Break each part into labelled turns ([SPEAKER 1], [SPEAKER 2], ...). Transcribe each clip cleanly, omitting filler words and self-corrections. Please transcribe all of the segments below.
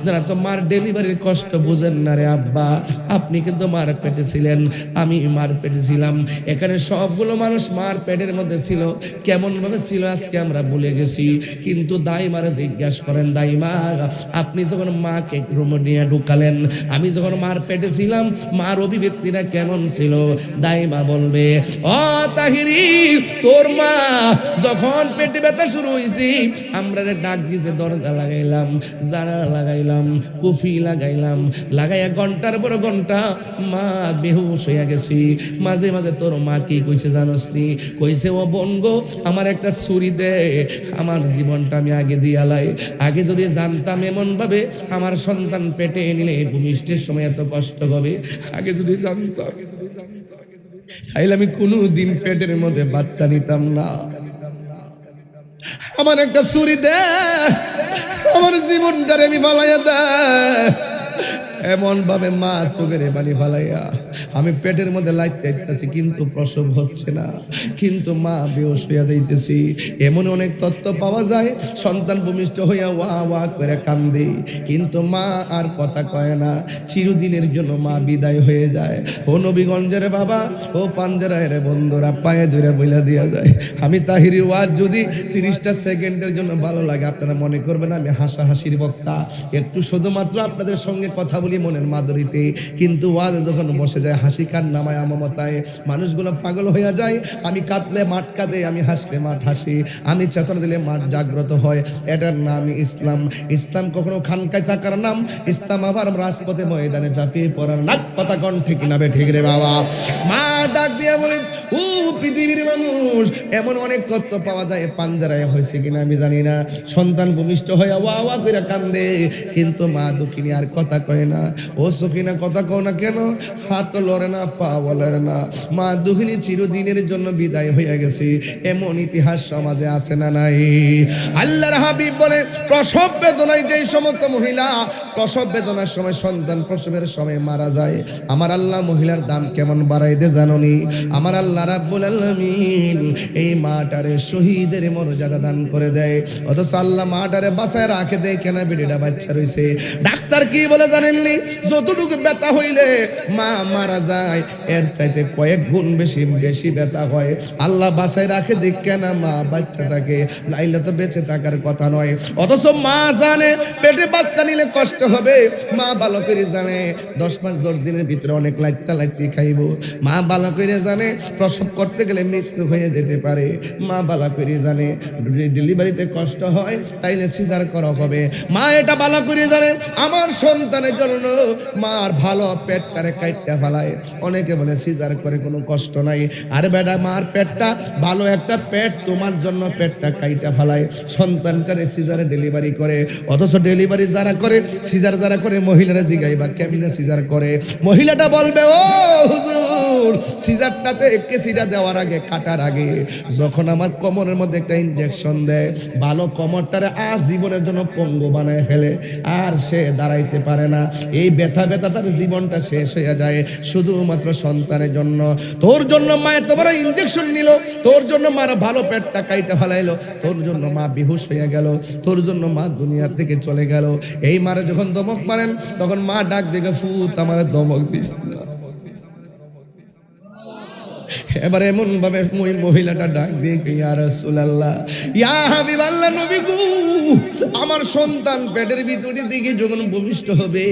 [SPEAKER 1] আপনারা তো মার ডেলিভারির কষ্ট বুঝেন না রে আব্বা, আপনি কিন্তু মার পেটে ছিলেন, আমি মার পেটে ছিলাম, এখানে সবগুলো মানুষ মার পেটের মধ্যে ছিল, কেমন ভাবে ছিল আজকে আমরা ভুলে গেছি। কিন্তু দাইমারে জিজ্ঞাসা করেন, দাইমা আপনি যখন মাকে রুমে নিয়ে ঢুকালেন, আমি যখন মার পেটে ছিলাম, মার অভিব্যক্তিটা কেমন ছিল? দাইমা বলবে, ও তাহিরি, তোর মা যখন পেটে ব্যথা শুরু হয়েছে, আমরা ডাক দিয়েছে, দরজা লাগাইলাম, জানালা লাগাইলাম, কুফি লাগাইলাম, লাগাইয়া ঘন্টার পর ঘন্টা মা বেহুশ হইয়া গেছি। মাঝে মাঝে তোর মা কি কইছে জানোস নি? কইছে, ও বোন গো, আমার একটা ছুরি দে, আমার জীবনটা আমি আগে দিয়ালাই, আগে যদি জানতাম এমন ভাবে আমার সন্তান পেটে নিলে ভূমিষ্ঠের সময় এত কষ্ট হবে, আগে যদি জানতাম তাইলে আমি কোনোদিন পেটের মধ্যে বাচ্চা নিতাম না। আমার একটা ছুরি দে, আমার জীবনটারে আমি ফালাইয়া দে। এমন ভাবে মা চোখের পানি ফালাইয়া, আমি পেটের মধ্যে লাইতেছি কিন্তু প্রসব হচ্ছে না, কিন্তু মা বেহুশ হইয়া যাইতেছি। এমন অনেক তথ্য পাওয়া যায়, সন্তান ভূমিষ্ঠ হইয়া ওয়া ওয়া করে কান্দে, কিন্তু মা আর কথা কয় না, চিরদিনের জন্য মা বিদায় হয়ে যায়। ও নবীগঞ্জের বাবা, ও পাঞ্জারায়ের বন্ধুরা, পায়ে ধরে বইলা দিয়া যায়, আমি তাহিরি ওয়াজ যদি 30টা সেকেন্ডের জন্য ভালো লাগে, আপনারা মনে করবেন আমি হাসাহাসির বক্তা, একটু শুধুমাত্র আপনাদের সঙ্গে কথা বলি মনের মাধুরীতে, কিন্তু ওয়াজ যখন বসে যায় হাসি কান নামায় আমমতায় মানুষগুলো পাগল হইয়া যায়। আমি কাঁদলে মাঠ কাঁদে, আমি হাসলে মাঠ হাসি, আমি চেতনা দিলে মাঠ জাগ্রত হয়। এটার নাম ইসলাম। ইসলাম কখনো খানকায় থাকার নাম, ইসলাম আবার রাজপথে ময়দানে চাপিয়ে পড়ার নাক। কথা কন ঠিক না বে ঠিক রে বাবা? মা ডাক দিয়া বলেন, ও পৃথিবীর মানুষ, এমন অনেক তথ্য পাওয়া যায়, পাঞ্জারায় হয়েছে কিনা আমি জানি না, সন্তান ভূমিষ্ঠ হইয়া ওয়া ওয়া করে কান্দে, কিন্তু মা দুঃখিনী আর কথা কয় না। ও সখিনা, কথা কও না কেন? হাত লড়ে না, পা বলে না, মা দুঃখিনী চিরদিনের জন্য বিদায় হইয়া গেছে। এমন ইতিহাস সমাজে আছে না নাই? আল্লাহর হাবিব বলে, প্রসব বেদনায় যেই সমস্ত মহিলা প্রসব বেদনার সময়, সন্তান প্রসবের সময় মারা যায়, আমার আল্লাহ মহিলার দাম কেমন বাড়াই দে জাননি? আমার আল্লাহ রাব্বুল আলামিন এই মাটারে শহীদের মর্যাদা দান করে দেয়, অথচ আল্লাহ মাটারে বাঁচায় রাখে দেয় কেন? বেটিটা বাচ্চা রয়েছে। ডাক্তার কি বলে জানেননি? যতটুকু ব্যথা হইলে মা মারা যায়, এর চাইতে কয়েক গুণ বেশি বেশি ব্যথা হয়। আল্লাহ বাঁচায় রাখে দেখ কেন মা বাচ্চা থাকে, নাইলে তো বেঁচে থাকার কথা নয়। অথচ মা জানে পেটে বাচ্চা নিলে কষ্ট হবে, মা ভালো করে জানে 10 মাস 10 দিনের ভিতরে অনেক লাইতে খাইব, মা ভালো করে জানে প্রসব করতে গেলে মৃত্যু হয়ে যেতে পারে, মা ভালো করে জানে ডেলিভারিতে কষ্ট হয়, তাইলে সিজার করা হবে, মা এটা ভালো করে জানে। আমার সন্তানের জন্য মার ভালো পেটটারে কাইটটা ফেলায়। অনেকে বলে সিজার করে কোনো কষ্ট নাই, আর বেটা মার পেটটা ভালো একটা পেট, তোমার জন্য পেটটা কাইটা ফেলায়, সন্তানটারে সিজারে ডেলিভারি করে। অথচ ডেলিভারি যারা করে, সিজার যারা করে, মহিলারা জিগাইবা কেমনে সিজার করে? মহিলাটা বলবে, ও হুজুর, সিজারটাতে কেসিটা দেওয়ার আগে, কাটার আগে যখন আমার কোমরের মধ্যে একটা ইনজেকশন দেয়, ভালো কোমরটারে জীবনের জন্য পঙ্গু বানায় ফেলে, আর সে দাঁড়াইতে পারে না, এই ব্যথা তার জীবনটা শেষ হয়ে যায় শুধুমাত্র সন্তানের জন্য। তোর জন্য মা এত বড় ইনজেকশন নিল, তোর জন্য মার ভালো পেটটা কাইটা ফেলাইলো, তোর জন্য মা বেহুশ হয়ে গেল, তোর জন্য মা দুনিয়া থেকে চলে গেল। এই মারে যখন দমক মারেন, তখন মা ডাক দেখে, ফুত আমার দমক দিস না। এবার এমন ভাবে ওই মহিলাটা ডাক দিয়ে, ইয়া রাসূলুল্লাহ, ইয়া হাবিবাল্লাহ, নবী গো, আমার সন্তান পেটের ভিতরে দিকে যখন ভূমিষ্ঠ হবে,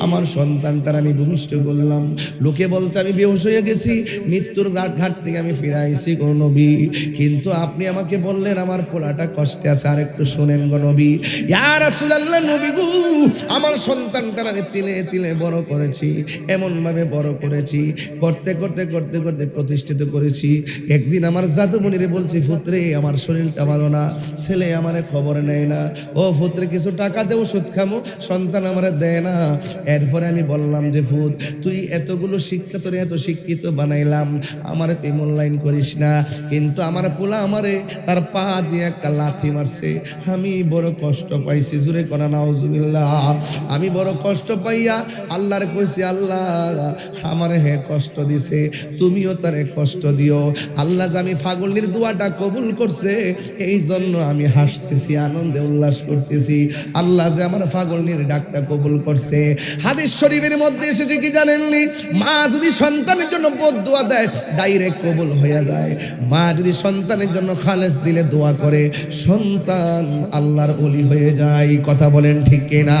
[SPEAKER 1] আমার সন্তানটার আমি ভূমিষ্ঠ করলাম, লোকে বলছে আমি বেহুশ হয়ে গেছি, মৃত্যুর ঘাট থেকে আমি ফিরে আইছি গো নবী, কিন্তু আপনি আমাকে বললেন আমার পোলাটা কষ্টে আছে, আর একটু শোনেন গো নবী। ইয়া রাসূলুল্লাহ, নবী গো, আমার সন্তানটার আমি তিলে তিলে বড় করেছি, এমন ভাবে বড় করেছি, করতে করতে করতে করতে প্রতিষ্ঠিত করেছি। একদিন আমার জাদুমণিরে বলছি, পুত্রে আমার শরীরটা ভালো না, ছেলে আমারে খবর নেয় না, ও পুত্রে কিছু টাকা দে, ওষুধ খামো, সন্তান আমারে দেয় না। এরপরে আমি বললাম যে, পুত তুই এতগুলো শিক্ষা, তোরে এত শিক্ষিত বানাইলাম, আমারে তুই মূল্যায়ন করিস না, কিন্তু আমার পোলা আমারে তার পা দিয়ে একটা লাথি মারছে, আমি বড় কষ্ট পাইছি, জুরে করা নাউজুবিল্লাহ, আমি বড় কষ্ট পাইয়া আল্লাহরে কইছি, আল্লাহ আমারে হে কষ্ট দিছে, তুমিও তারে কষ্ট দিও। আল্লাহ যে আমি ফাগলনির দোয়াটা কবুল করছে, এই জন্য আমি হাসতেছি, আনন্দে উল্লাস করতেছি। আল্লাহ যে আমার ফাগলনির ডাকটা কবুল করছে। হাদিস শরীফের মধ্যে এসেছে কি জানেননি? মা যদি সন্তানের জন্য বদদুয়া দেয়, ডাইরেক্ট কবুল হয়ে যায়। মা যদি সন্তানের জন্য খালেস দিলে দোয়া করে, সন্তান আল্লাহর ওলি হয়ে যায়। কথা বলেন ঠিক কিনা?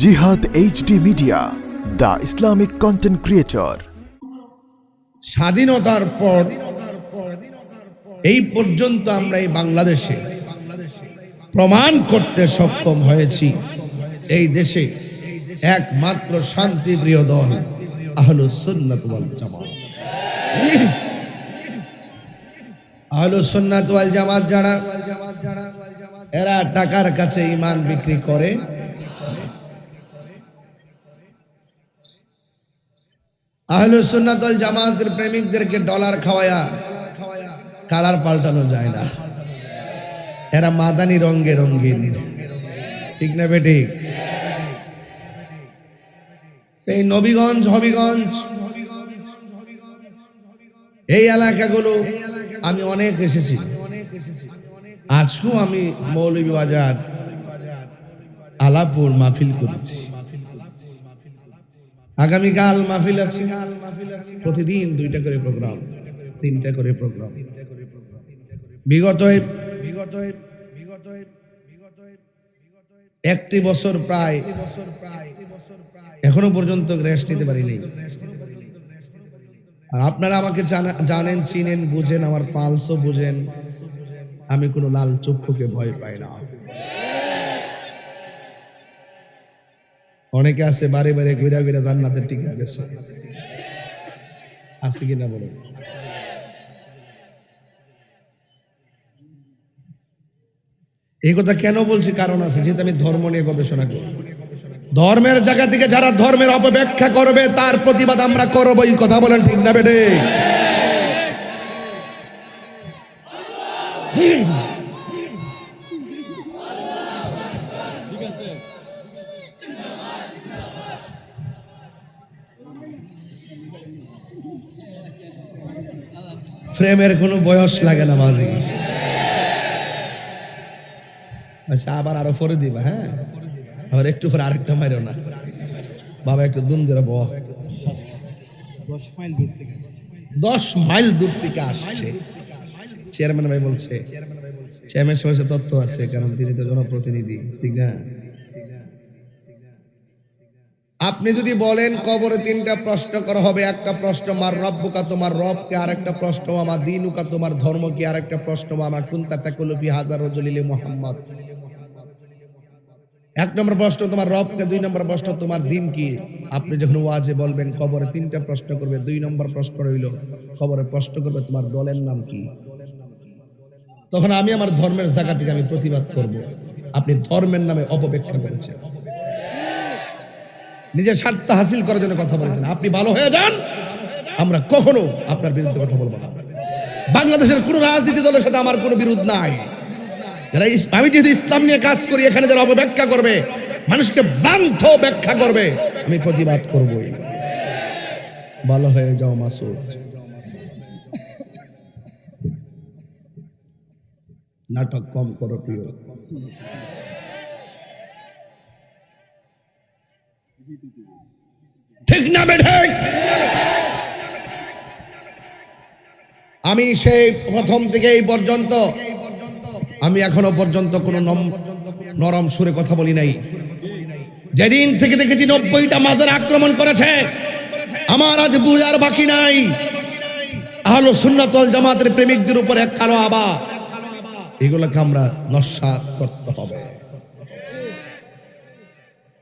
[SPEAKER 2] জিহাদ HD media, the Islamic content creator.
[SPEAKER 1] স্বাধীনতার পর এই পর্যন্ত আমরা এই বাংলাদেশে প্রমাণ করতে সক্ষম হয়েছি, এই দেশে একমাত্র শান্তিপ্রিয় দল আহলুস সুন্নাত ওয়াল জামাত। আহলুস সুন্নাত ওয়াল জামাত যারা, এরা টাকার কাছে ঈমান বিক্রি করে। আহলুস সুন্নাত ওয়াল জামাতের প্রেমিকদেরকে ডলার খাওয়ায়া কালার পাল্টানো যায় না। এরা মাদানি রঙে রঙিন, ঠিক না বেঠিক? এই নবীগঞ্জ, হবিগঞ্জ, এই এলাকাগুলো আমি অনেক এসেছি। আজকেও আমি মৌলভীবাজার, আলাপুর মাহফিল করেছি। আগামীকাল মাহফিল আছে। প্রতিদিন 2টা করে প্রোগ্রাম, 3টা করে প্রোগ্রাম। বিগত 1 বছর প্রায় এখনো পর্যন্ত রেস্ট নিতে পারিনি। আর আপনারা আমাকে জানেন, চিনেন, বুঝেন, আমার পালসও বুঝেন। আমি কোনো লাল চক্ষুকে ভয় পাই না। অনেকে আছে বারে বারে ঘুরা ঘুরা জান্নাতের টিকিট গেছে, আছে কিনা বলো? এই কথা কেন বলছি? কারণ আছে, যেহেতু আমি ধর্ম নিয়ে গবেষণা করি। ধর্মের জায়গা থেকে যারা ধর্মের অপব্যাখ্যা করবে তার প্রতিবাদ আমরা করবই। কথা বলেন ঠিক না বেটে? ফ্রেমের কোনো বয়স লাগে না বাজি। আচ্ছা, আবার আরো পরে দিবা। হ্যাঁ, আবার একটু পরে আরেকটা মারো না বাবা, একটু দুম ধরে বহ। 10 মাইল দূর থেকে আসছে। চেয়ারম্যান ভাই বলছে, চেয়ারম্যান সমাজে তথ্য আছে, কারণ তিনি তো জনপ্রতিনিধি, ঠিক না? আপনি যদি বলেন কবরে 3টা প্রশ্ন করা হবে, একটা প্রশ্ন মার রব্বুকা, তোমার রবকে, আরেকটা প্রশ্ন আমার দিনুকা, তোমার ধর্ম কি, আরেকটা প্রশ্ন আমার কুনতা তাকুলু ফি হাজার রাজুলিল মুহাম্মদ। 1 নম্বর প্রশ্ন তোমার রবকে, 2 নম্বর প্রশ্ন তোমার দিন কি। আপনি যখন ওয়াজে বলবেন কবরে 3টা প্রশ্ন করবে, 2 নম্বর প্রশ্ন রইল কবরে প্রশ্ন করবে তোমার দলের নাম কি, তখন আমি আমার ধর্মের জায়গা থেকে আমি প্রতিবাদ করব, আপনি ধর্মের নামে অপব্যাখ্যা করেছেন, নিজের স্বার্থ হাসিল করার জন্য কথা বলেছেন। আপনি ভালো হয়ে যান, আমরা কখনো আপনার বিরুদ্ধে কথা বলবো না। বাংলাদেশের কোন রাজনীতি দলের সাথে আমার কোনো বিরোধ নাই। আমি যেহেতু ইসলাম নিয়ে কাজ করি, এখানে যারা অপব্যাখ্যা করবে, মানুষকে ভ্রান্ত ব্যাখ্যা করবে, আমি প্রতিবাদ করবই। ভালো হয়ে যাও মাসুদ। নাটক কম করো প্রিয়। ঠিক না বেঠে? আমি সেই প্রথম থেকে এই পর্যন্ত, আমি এখনো পর্যন্ত কোনো নরম সুরে কথা বলি নাই। যেদিন থেকে দেখেছি 90টা মাজার আক্রমণ করেছে, আমার আজ বুঝার বাকি নাই। আহলুস সুন্নাত ওয়াল জামাতের প্রেমিকদের উপর এক কালো আবা, এগুলোকে আমরা নস্যাৎ করতে হবে।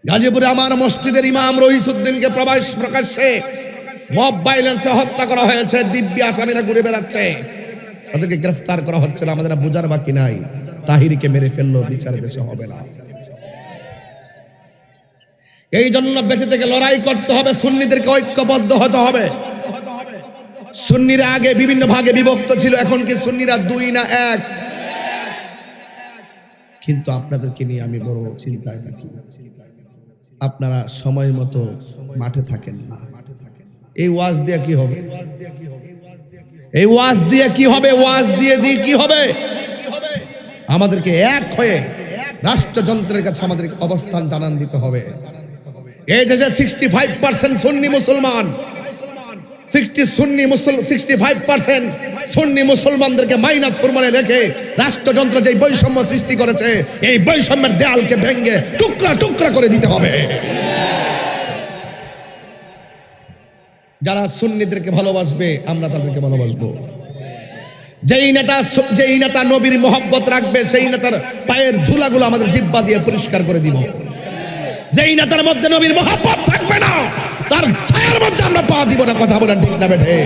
[SPEAKER 1] গাজীপুরে আমার মসজিদের ইমাম রহিসউদ্দিনকে প্রকাশ্যে মব ভায়োলেন্সে হত্যা করা হয়েছে। দিব্যি আসামিরা ঘুরে বেড়াচ্ছে, তাদেরকে গ্রেফতার করা হচ্ছে না। আমাদের বুঝার বাকি নাই। তাহিরকে মেরে ফেললো, বিচার দেশে হবে না। এই জন্য বেঁচে থেকে লড়াই করতে হবে, সুন্নিদেরকে ঐক্যবদ্ধ হতে হবে। সুন্নিরা আগে বিভিন্ন ভাগে বিভক্ত ছিল, এখন কি সুন্নিরা 2 না 1? কিন্তু আপনাদেরকে নিয়ে আমি বড় চিন্তায় থাকি। আপনারা সময় মতো মাঠে থাকেন না, এই ওয়াজ দিয়ে কি হবে? এই ওয়াজ দিয়ে কি হবে? ওয়াজ দিয়ে কি হবে? আমাদেরকে এক হয়ে রাষ্ট্রযন্ত্রের কাছে আমাদের অবস্থান জানান দিতে হবে। এই যে 65% সুন্নি মুসলমান, 65% সুন্নি মুসলমানদেরকে মাইনাস ফরমালে রেখে রাষ্ট্রযন্ত্র যে বৈষম্য সৃষ্টি করেছে, এই বৈষম্যের দেয়ালকে ভেঙে টুকরা টুকরা করে দিতে হবে। যারা সুন্নিদেরকে ভালোবাসবে আমরা তাদেরকে ভালোবাসবো। যেই নেতা নবীর মোহাব্বত রাখবে সেই নেতার পায়ের ধুলাগুলো আমাদের জিহ্বা দিয়ে পরিষ্কার করে দিব। যেই নেতার মধ্যে নবীর মোহাব্বত থাকবে না তার ছায়ার মধ্যে আমরা পা দিব না। কথা বলেন ঠিক না বেঠে?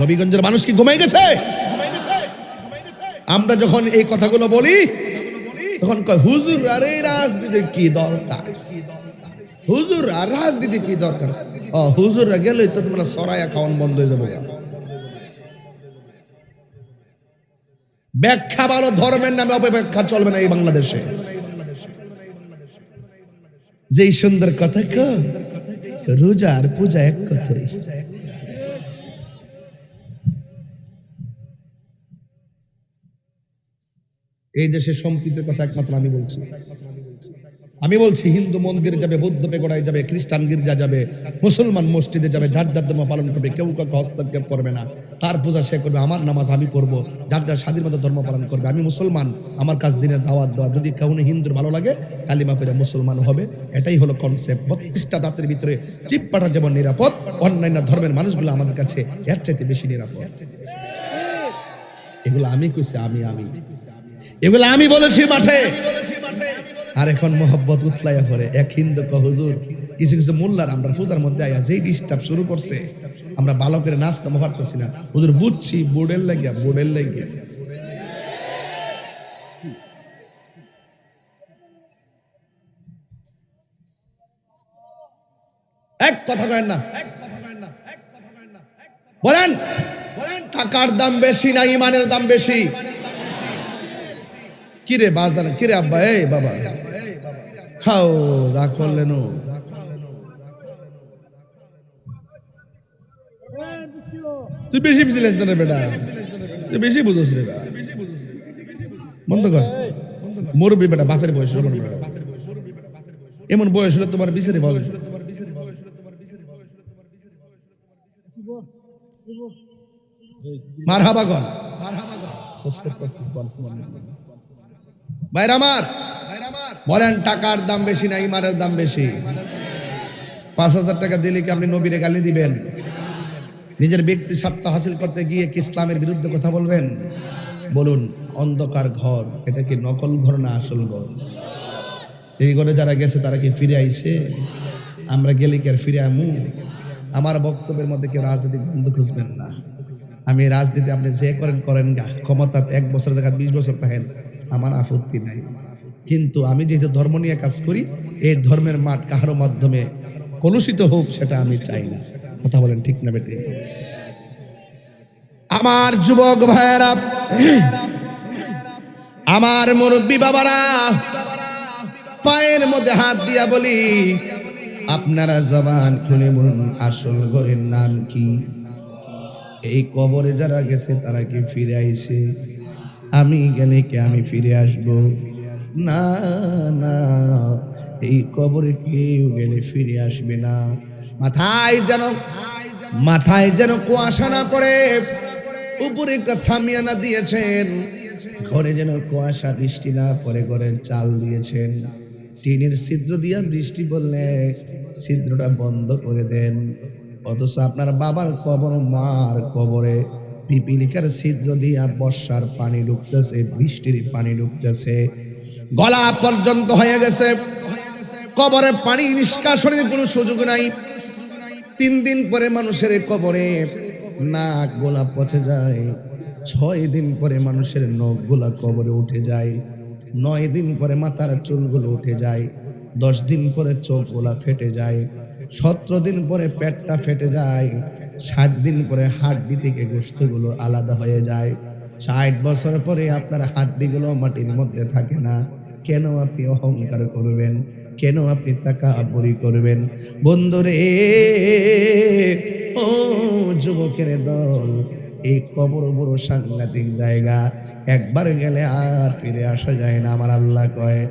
[SPEAKER 1] নবীগঞ্জের মানুষ কি ঘুমাই গেছে? আমরা যখন এই কথাগুলো বলি তখন কয় হুজুর আরে রাজনীতি কি দরকার, হুজুর আর রাজনীতি কি দরকার? হুজুররা গেলে তো তোমরা সরাইয়া খাওয়ান বন্ধ হয়ে যাবো। ব্যাখ্যা ভালো, ধর্মের নামে অপব্যাখ্যা চলবে না এই বাংলাদেশে। যেই সুন্দর কথা রোজা আর পূজা এক কথাই। এই দেশের সম্প্রীতির কথা একমাত্র আমি বলছি হিন্দু মন্দিরে যাবে, বৌদ্ধ পেগোড়ায় যাবে, খ্রিস্টান গির্জা যাবে, মুসলমান মসজিদে যাবে, যার যার ধর্ম পালন করবে, কেউ কাউকে হস্তক্ষেপ করবে না। তার পূজা সে করবে, আমার নামাজ আমি পড়বো, যার যার স্বাধীন মতো ধর্ম পালন করবে। আমি মুসলমান, আমার কাছ দিনের দাওয়াত দেওয়া। যদি কেউ হিন্দুর ভালো লাগে কালিমা পড়ে মুসলমান হবে, এটাই হলো কনসেপ্ট। 32টা দাঁতের ভিতরে চিপ পাঠা যেমন নিরাপদ, অন্যান্য ধর্মের মানুষগুলো আমাদের কাছে এর চাইতে বেশি নিরাপদ। এগুলো আমি কইছি, এগুলো আমি বলেছি মাঠে। আর এখন মোহব্বত উতলাইয়া পড়ে। এক হিন্দু হুজুর কিছু কিছু মোল্লার আমরা পূজার মধ্যে আয়া যেই ডিস্টার্ব শুরু করছে, আমরা ভালো করে নাচতে পারতেছি না। হুজুর বুঝছি বোর্ডের লাগিয়া এক কথা কয়েন না। বলেন টাকার দাম বেশি না ইমানের দাম বেশি? কিরে বাজার, কিরে আব্বা, এই বাবা খাও যা করলেন। তুই বেশি বুঝিস না রে বেটা, তুই বেশি বুঝোস রে বেটা। বন্ধ কর মুরব্বী বেটা, বাপের বয়স এমন বয়স হলে তোমার বিচারে বল। মারহাবা গন ভাইরা আমার, বলেন টাকার দাম বেশি না ইমানের দাম বেশি? 5,000 টাকা দিলে কি আপনি নবীরে গালি দিবেন? নিজের ব্যক্তি স্বার্থ হাসিল করতে গিয়ে কি ইসলামের বিরুদ্ধে কথা বলবেন? বলুন, অন্ধকার ঘর এটা কি নকল ঘর না আসল ঘর? এই ঘরে যারা গেছে তারা কি ফিরে আইছে? আমরা গেলে কি আর ফিরে আমু? আমার বক্তব্যের মধ্যে কেউ রাজনৈতিক বন্ধু খুঁজবেন না। আমি রাজনীতি আপনি যে করেন গা, ক্ষমতা 1 বছর জায়গা 20 বছর থাকেন, আমার আপত্তি নাই। কিন্তু আমি যেহেতু ধর্ম নিয়ে কাজ করি, এই ধর্মের মাঠ কাহারো মাধ্যমে কলুষিত হোক সেটা আমি চাই না। কথা বলেন ঠিক না বেটে? আমার যুবক ভাইয়েরা, আমার মুরব্বী বাবারা, পায়ের মধ্যে হাত দিয়া বলি, আপনারা জবান খুলে বলুন আসল ঘরের নাম কি? এই কবরে যারা গেছে তারা কি ফিরে আইছে? আমি গেলে কি আমি ফিরে আসব? না না, এই কবরে কেউ গেলে ফিরে আসবে না। মাথায় যেন কুয়াশা না পড়ে, উপরে একটা সামিয়ানা দিয়েছেন, ঘরে যেন কুয়াশা বৃষ্টি না পড়ে, ঘরের চাল দিয়েছেন, টিনের ছিদ্র দিয়া বৃষ্টি পড়লে ছিদ্রটা বন্ধ করে দেন। অথচ আপনার বাবার কবর, মার কবরে পিপিলিকার ছিদ্র দিয়া বর্ষার পানি ঢুকতেছে, বৃষ্টির পানি ঢুকতেছে, গলা পর্যন্ত হয়ে গেছে। কবরে পানি নিষ্কাশনের কোনো সুযোগ নাই। 3 দিন পরে মানুষের কবরে নাক গোলা পচে যায়, 6 দিন পরে মানুষের নখ গোলা কবরে উঠে যায়, 9 দিন পরে মাথার চুলগুলো উঠে যায়, 10 দিন পরে চোখ গোলা ফেটে যায়, 17 দিন পরে পেটটা ফেটে যায়, 60 দিন পরে হাড্ডি থেকে গোশতগুলো আলাদা হয়ে যায়, 60 বছর পরে আপনার হাড্ডিগুলো মাটির মধ্যে থাকে না, কেন আপনি অহংকার করবেন? কেন আপনি তাকাব্বুরি করবেন? বন্ধুরে, ও যুবকের দল, এই কবর বড় সাংঘাতিক জায়গা, একবার গেলে আর ফিরে আসা যায় না। আমার আল্লাহ কয়,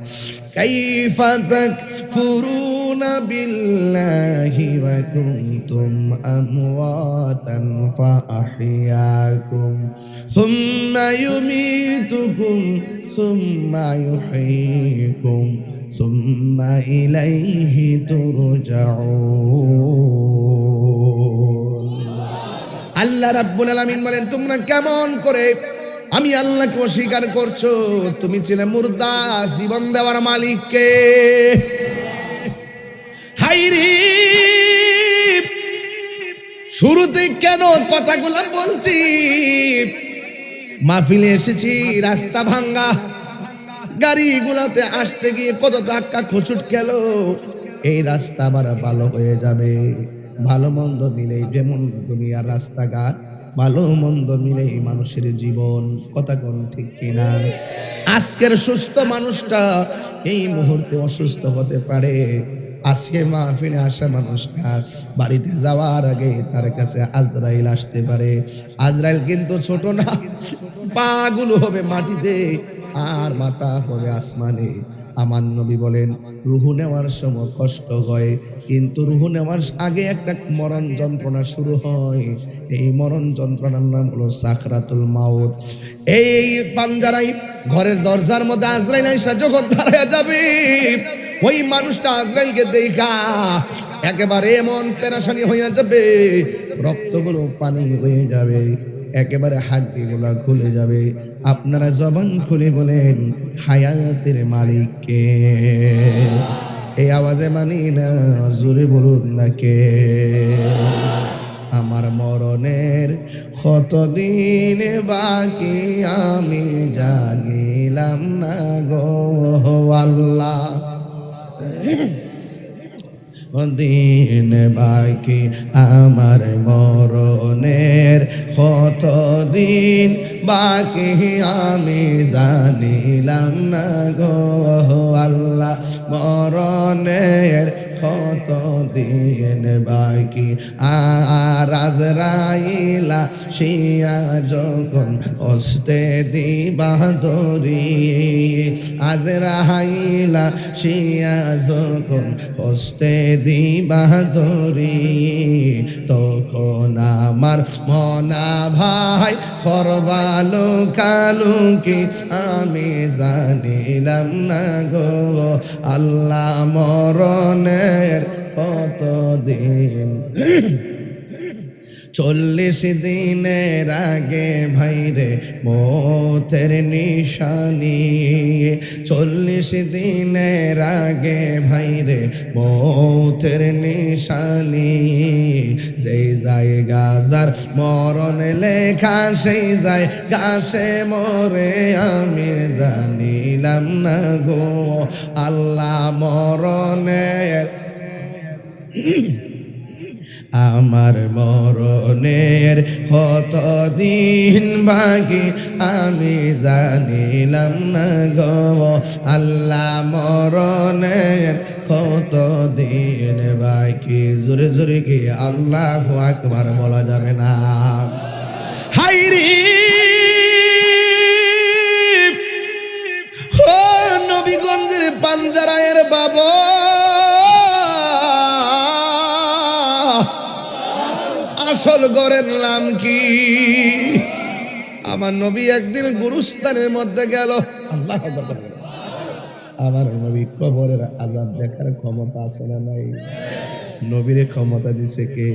[SPEAKER 1] কাইফা তাকফুরুনা বিল্লাহি ওয়া কুনতুম আমওয়াতান ফাআহইয়াকুম সুম্মা ইউমীতুকুম সুম্মা ইউহয়ীকুম সুম্মা ইলাইহি তুরজাউন। আল্লাহ রাব্বুল আলামিন বলেন, তোমরা কেমন করে আমি আল্লাহকে অস্বীকার করছো? তুমি ছিলে মুর্দা, জীবন দেওয়ার মালিককে। হাইরে, শুরুতে কেন কথাগুলো বলছি? মাহফিলে এসেছি, রাস্তা ভাঙ্গা, গাড়িগুলোতে আসতে গিয়ে কত ধাক্কা খোঁচট গেল। এই রাস্তা আবার ভালো হয়ে যাবে। ভালো মন্দ মিলে যেমন দুনিয়ার রাস্তাঘাট, ভালো মন্দ মিলে মানুষের জীবন। কথা কোন ঠিক কিনা? আজকের সুস্থ মানুষটা এই মুহূর্তে অসুস্থ হতে পারে। আজকে মাহফিলে আসা মানুষটা বাড়িতে যাওয়ার আগে তার কাছে আজরাইল আসতে পারে। আজরাইল কিন্তু ছোট না, পাগুলো হবে মাটিতে আর মাথা হবে আসমানে। আমার নবী বলেন, রুহু নেওয়ার সময় কষ্ট হয়, কিন্তু রুহু নেওয়ার আগে একটা মরণ যন্ত্রণা শুরু হয়। এই মরণ যন্ত্রণার নাম হলো সাকরাতুল মাউত। এই পাঞ্জারাই ঘরের দরজার মধ্যে আজরাইল আইসা যখন দাঁড়ায় যাবে, ওই মানুষটা আজরাইলকে দেখা একেবারে এমন পেরেশানি হয়ে যাবে, রক্তগুলো পানি হয়ে যাবে, একেবারে হাড্ডিগুলা খুলে যাবে। আপনারা জবান খুলে বলেন, হায়াতের মালিককে। এই আওয়াজে মানি না, জোরে বলুন না কে? আমার মরণের কতদিন বাকি আমি জানিলাম না গো আল্লাহ। দিন বাকি আমার মরণের কতদিন বাকি আমি জানিলাম না গো আল্লাহ। মরণের কত দিন বাকি আর আজরাইলা শিয়া যখন হস্তে দিবা ধরি, আজরাইলা শিয়া যখন হস্তে দিবা ধরি, তখন আমার মনা ভাই করবালো কালুকি আমি জানিলাম না গো আল্লাহ। মরণের কত দিন, 40 দিনের আগে ভাইরে মৌতের নিশানি, 40 দিনের আগে ভাইরে মৌতের নিশানি। যেই জায়গা যার মরণ লেখা সেই জায়গা সে মরে আমি জানিলাম না গো আল্লাহ। মরণের আমার মরণের কত দিন বাকি আমি জানিলাম না গো আল্লাহ। মরণের কত দিন বাকি, জোরে জোরে কি আল্লাহু আকবার বলা যাবে না? হাইরে, ও নবীগঞ্জের পাঞ্জারায়ের বাবা, আসল গড়ের নাম কি? আমার নবী একদিন গুরুস্থানের মধ্যে গেল। আল্লাহ আকবার। আমার নবী কবরের আযাব দেখার ক্ষমতা আছে না নাই? নবীর ক্ষমতা দিছে কে?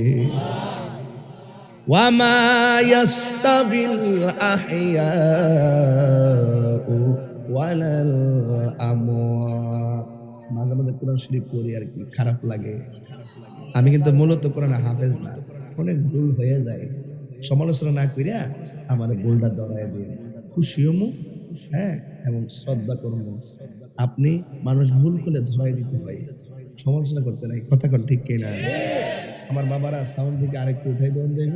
[SPEAKER 1] ওয়ামা ইয়াস্তাবিল আহইয়াউ ওয়ালাল আমওয়াত। মাঝে মাঝে কোরআন শরীফ পড়ি আর কি, খারাপ লাগে। আমি কিন্তু মূলত কোরআন হাফেজ না, অনেক ভুল হয়ে যায়। সমালোচনা না করিয়া আমার ভুলটা ধরায় দিয়ে খুশি হমু, হ্যাঁ, এবং শ্রদ্ধা করবো। আপনি মানুষ ভুল করলে ধরাই দিতে হয়, সমালোচনা করতে নাই। কথা কন ঠিক কিনা? আমার বাবারা সাউন্ড থেকে আরেকটু উঠাই দেন যাইব,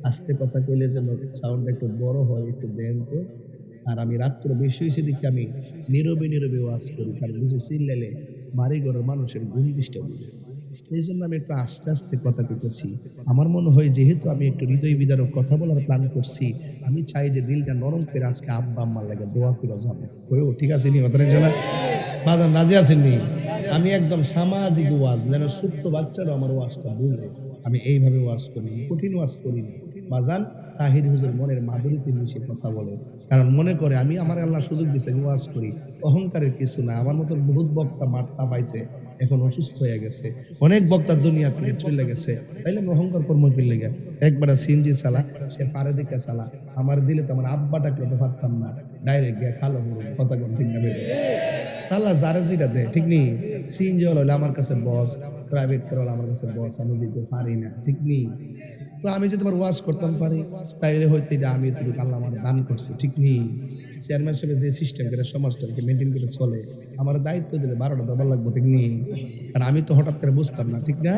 [SPEAKER 1] আস্তে কথা কইলে যেন সাউন্ডটা একটু বড় হয়, একটু দেন তো। আর আমি রাত্র বেশি হয়েছে দিকে আমি নীরবে নীরবে ওয়াজ করি, কারণ বেশি চিল্লালে বাড়ি ঘরের মানুষের ঘুম ডিস্টার্ব হবে। এই জন্য আমি একটু আস্তে আস্তে কথা কইতেছি। আমার মনে হয় যেহেতু আমি একটু হৃদয় বিদারক কথা বলার প্ল্যান করছি, আমি চাই যে দিলটা নরম করে আজকে আব্বা আম্মার লাগে দোয়া করে যাবো। ও ঠিক আছে নি কথা জানা বাজান রাজি আছেননি? আমি একদম সামাজিক ওয়াজ, যেন ছোট্ট বাচ্চারা আমার ওয়াজটা বুঝে, আমি এইভাবে ওয়াজ করি, কঠিন ওয়াজ করি না। বাজান তাহির হুজুর মনের মাধুরীতে মিশে কথা বলে, কারণ মনে করে আমি আমার আল্লাহ সুযোগ দিয়েছে আমি ওয়াজ করি, অহংকারের কিছু না। আমার মতন বহুত বক্তা মাঠটা পাইছে, এখন অসুস্থ হয়ে গেছে, অনেক বক্তা দুনিয়া থেকে চলে গেছে, তাইলে আমি অহংকার কর্ম করলে গেল। একবার সিনজি চালা, সে ফারেদিকা চালা, আমার দিলে তো আমার আব্বা ডাকলে তো পারতাম না, ডাইরেক্ট গিয়া খালো কথা কোন ঠিক না বেরো আল্লাহ যারা যেটা দেয় ঠিক নেই। সিনজি হলো আমার কাছে বস, প্রাইভেট কার হলো আমার কাছে বস, আমি যেতে পারি না ঠিক নেই। তো আমি যদি তোমার ওয়াজ করতাম পারি, তাইলে হয়তো এটা আমি এতটুকু আল্লাহ আমার দান করছি ঠিক নেই। চেয়ারম্যান সাহেব যে সিস্টেম করে সমাজটাকে মেনটেন করে চলে, আমার দায়িত্ব দিলে 12টা দেবার লাগবে ঠিক নেই। কারণ আমি তো হঠাৎ করে বুঝতাম না ঠিক না।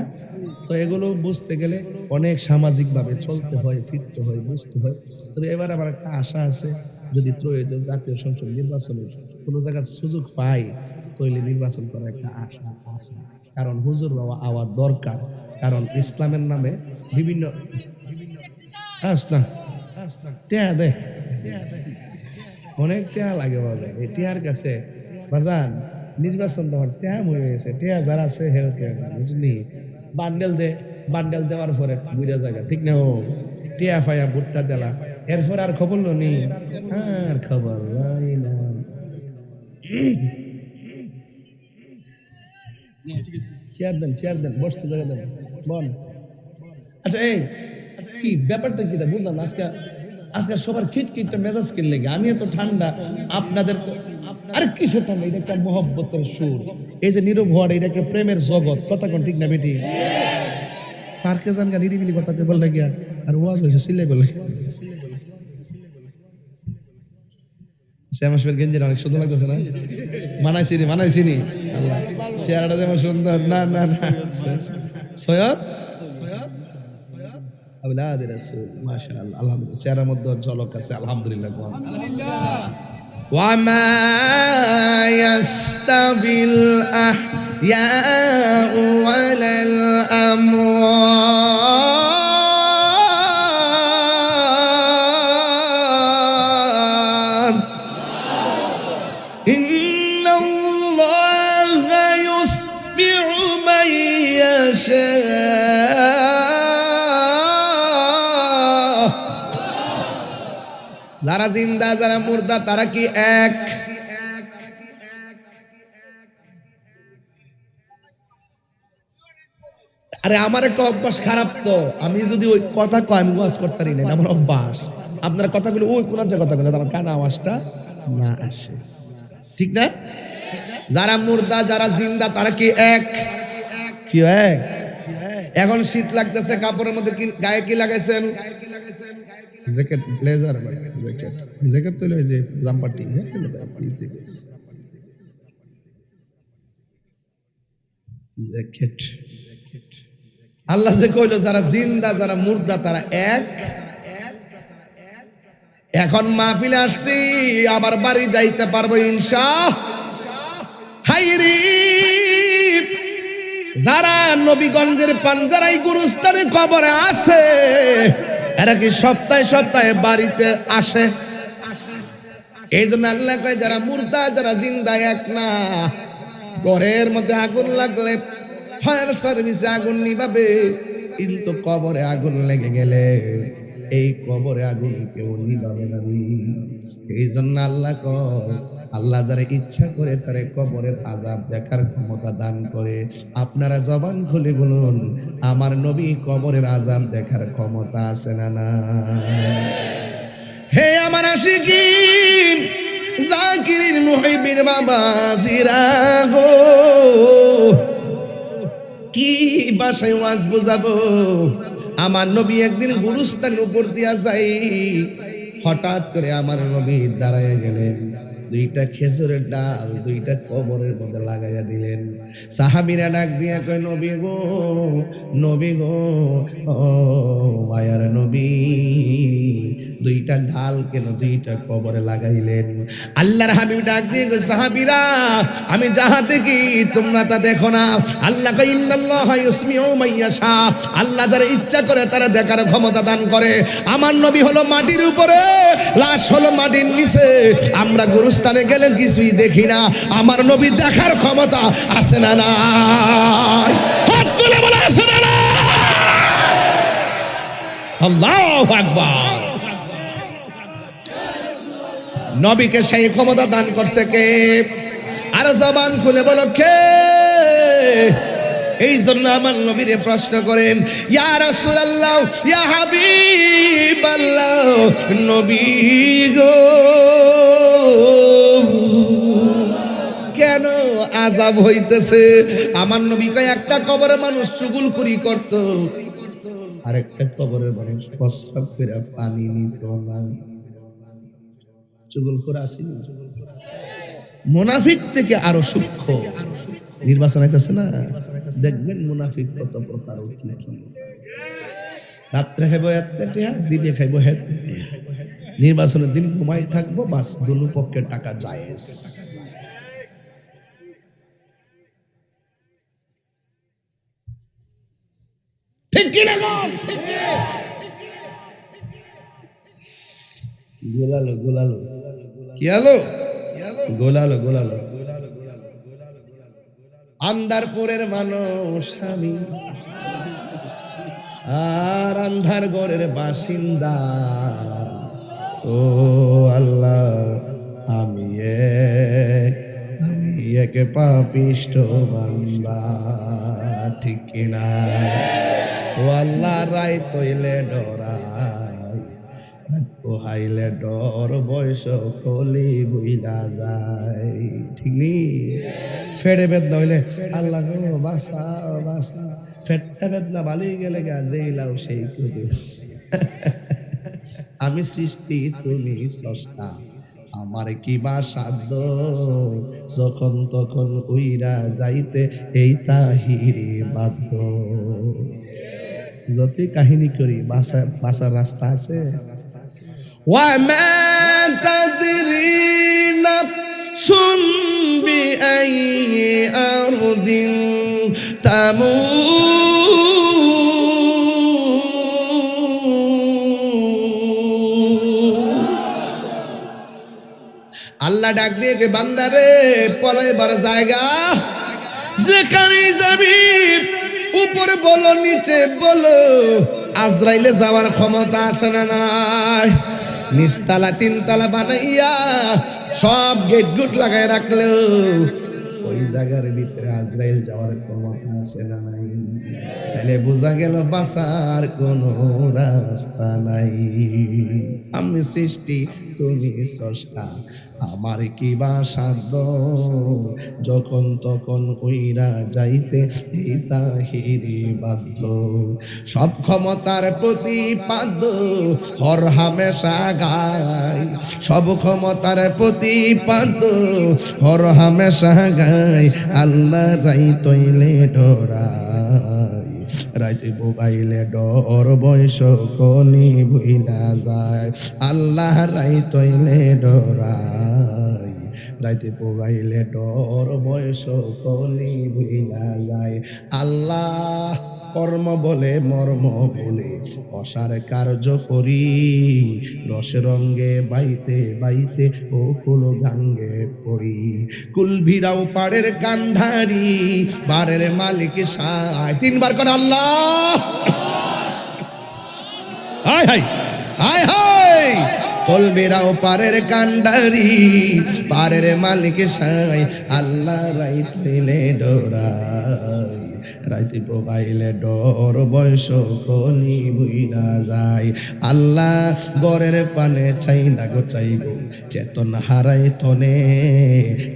[SPEAKER 1] তো এগুলো বুঝতে গেলে অনেক সামাজিকভাবে চলতে হয়, ফিরতে হয়, বুঝতে হয়। তবে এবার আমার একটা আশা আছে, যদি ত্রয়োদশ জাতীয় সংসদ নির্বাচনের কোনো জায়গার সুযোগ পাই, তৈলে নির্বাচন করার একটা আশা আছে। কারণ হুজুর আওয়ার দরকার, কারণ ইসলামের নামে বিভিন্ন টেয়া দে অনেক টেয়া লাগে বাজার। এই টেয়ার কাছে বাজান নির্বাচন দেওয়ার টাইম হয়ে গেছে, টেয়া যারা আছে হেউ বুঝলি, বান্ডেল দে, বান্ডেল দেওয়ার পরে বুঝা জায়গা ঠিক না, ও টেয়া ফাইয়া ভুট্টা দেলা, এরপর আর খবর নি, আর খবর নাই না। চেয়ার দেন বসতে জায়গা দেন বল। আচ্ছা এই কি ব্যাপারটা কি তা বুঝলাম না। আজকে সবার খিটখিটটা মেজাজ কিন লেগে, আমি এত ঠান্ডা, আপনাদের তো আরে কিসের ঠান্ডা, এটা একটা মহব্বতের সুর। এই যে নীরব হওয়ার, এটা একটা প্রেমের জগৎ, কথা কোন ঠিক না বেটি? ফারকে জান গা নিরিবিলি কথা কে বল লাগিয়া, আর ওয়াজ হইছে সিলে বলে শ্যামাসের গেঞ্জির অনেক সুন্দর লাগতেছে না? মানাইছি নি আল্লাহ, চেহারাটা যেমন সুন্দর, না না না সৈয়দ আওলাদ রাসূল মাশাআল্লাহ, আলহামদুলিল্লাহ, চেহারার মধ্যে ঝলক আছে, আলহামদুলিল্লাহ। ওয়া মা ইয়াস্তাবিল আহইয়াউ ওয়ালাল আমওয়াত ইন্নাল্লাহা ইউসমিউ মান ইয়াশা। যারা জিন্দা যারা মুর্দা তারা কি এক? আরে আমার একটা অভ্যাস খারাপ, তো আমি যদি ওই কথা কয় আমি ওয়াজ করতে পারি না, আমার অভ্যাস। আপনার কথাগুলো ওই কোন কথাগুলো আমার কানে আওয়াজটা না আসে, ঠিক না? যারা মুর্দা যারা জিন্দা তারা কি এক? কি এক? এখন শীত লাগতেছে, কাপড়ের মধ্যে কি গায়ে কি লাগাইছেন? জ্যাকেট, ব্লেজার, জ্যাকেট তো ওই যে জাম্পারটি, জ্যাকেট। আল্লাহ যে কইল যারা জিন্দা যারা মুর্দা তারা এক। এখন মাহফিলে আসছি, আবার বাড়ি যাইতে পারবো ইনশাআল্লাহ। হাইরে যারা নবীগঞ্জের পাঞ্জারাই গুরুস্থানে কবরে আছে, এরা কি সপ্তাহে সপ্তাহে বাড়িতে আসে? এই জন্য আল্লাহ কয় যারা মুর্দা যারা জিন্দা এক না। ঘরের মধ্যে আগুন লাগলে ফায়ার সার্ভিসে আগুন নিভাবে, কিন্তু কবরে আগুন লেগে গেলে এই কবরে আগুন কেউ নিভাবে না। এই জন্য আল্লাহ কয়, আল্লাহ যারা ইচ্ছা করে তারে কবরের আযাব দেখার ক্ষমতা দান করে। আপনারা জবান খুলে বলুন, আমার নবী কবরের আযাব দেখার ক্ষমতা আছে না না? হে আমার আশিকিন জাকিরিন মুহিবিন বাবা জিরাগো, কি ভাষায় ওয়াজ বুঝাবো? আমার নবী একদিন গুরুস্থানের উপর দিয়া যাই, হঠাৎ করে আমার নবী দাঁড়ায় গেলেন, দুইটা খেজুরের ডাল দুইটা কবরের মধ্যে লাগাইয়া দিলেন। সাহাবীরা ডাক দিয়া কয়, নবী গো, নবী গো, ও মায়ার নবী, দুইটা ঢাল কেন দুইটা কবরে লাগাইলেন? আল্লাহর হাবিব ডাক দিয়ে কই, সাহাবীরা আমি যাহা দেখি তোমরা তা দেখো না। আল্লাহ কই, ইন্নাল্লাহা ইউসমিউ মাইয়াশা, আল্লাহ যারা ইচ্ছা করে তারা দেখার ক্ষমতা দান করে। আমার নবী হলো মাটির উপরে, লাশ হলো মাটির নিচে। আমরা গুরুস্থানে গেলে কিছুই দেখি না, আমার নবী দেখার ক্ষমতা আছে না নাই? হাত তুলে বলে আছে না নাই? আল্লাহু আকবার। নবীকে সেই ক্ষমতা দান করছে কে? আর জবান খুলে বলো কে? এই জন্য আমার নবীরে প্রশ্ন করেন, ইয়া রাসূলুল্লাহ, ইয়া হাবিবাল্লাহ, নবী গো কেন আযাব হইতেছে? আমার নবী কয়, একটা কবরের মানুষ চুগলখুরি করত, আরেকটা কবরের মানুষ প্রস্রাব করে পানি নিত না। চুগলখোর আসেনি? মুনাফিক থেকে আরো সূক্ষ্ম নির্বাচন হইতেছে না? দেখবেন মুনাফিক কত প্রকার, কি কি। রাত্রে খাইবো একটা, দিনে খাইবো হেঁটে। নির্বাচনের দিন ঘুমাই থাকবো, বাস দুনো পক্ষের টাকা জায়েজ। ঠিক কি না? গোলালো গোলালো, কি হলো? গোলালো গোলালো। আন্ধারপুরের মানুষ আমি, আর আন্ধার ঘরের বাসিন্দা। ও আল্লাহ, আমি এক পাপিষ্ঠ বান্দা। ঠিক কিনা? ও আল্লাহ, রায় তৈলে ডরাই, পোহাইলে ডর বয়স কলি বুইলা যায়। ঠিক নি? ফেড়ে বেদনা হইলে আল্লাহ গো বাসা বাসা, ফেটটা বেদনা বালি গেলে গা যেইলাও সেই কুদু। আমি সৃষ্টি তুমি স্রষ্টা, আমার কি বা সাধ্য, যখন তখন উইরা যাইতে এই তাহিরি বাধ্য। যতই কাহিনী করি বাসার রাস্তা আছে। وما تدري نفس بأي أرض تموت। আল্লাহ ডাক দিয়ে কে, বান্দারে পলাইবার জায়গা যেখানে যাবি, উপরে বলো নিচে বলো, আজরাইলে যাওয়ার ক্ষমতা আছে না নাই? নিচতলা তিনতলা বানাইয়া সব গেট গুট লাগাই রাখলেও ওই জায়গার ভিতরে আজরাইল যাওয়ার ক্ষমতা আছে না নাই? তাহলে বোঝা গেল বাঁচার কোনো রাস্তা নাই। আমি সৃষ্টি তুমি স্রষ্টা, আমার কি বা সাধ্য, যখন তখন উইরা যাইতে এই তাহিরি বাধ্য। সব ক্ষমতার প্রতিপাদ্য হর হামেশা গায়, সব ক্ষমতার প্রতিপাদ্য হর হামেশা গায়। আল্লাহ রাই তৈলে ডরাই, রাইতে বোগাইলে ডর বয়স কলি ভুইলা যায়। আল্লাহ রাই তৈলে ডরাই, রাইতে পোগাইলে ডর বয়স কলি ভুইলা যায়। আল্লাহ কর্ম বলে মর্ম বলে অসার কার্য করি, রসে রঙ্গে বাইতে বাইতে ও কুল গাঙ্গে পড়ি। কুলভিরাও পাড়ের কান্ধারি, বাড়ের মালিক সায়। তিনবার করে আল্লাহ। হায় হায় হায় হায়। কলবেরাও পারের কান্ডারি, পারের মালিক সাই। আল্লাহ রাই তৈলে ডরাই, রাইতে পোগাইলে ডর বয়স কলি বুইনা যায়। আল্লাহ গড়ের পানে চাই না গো চাই গো, চেতন হারাই তনে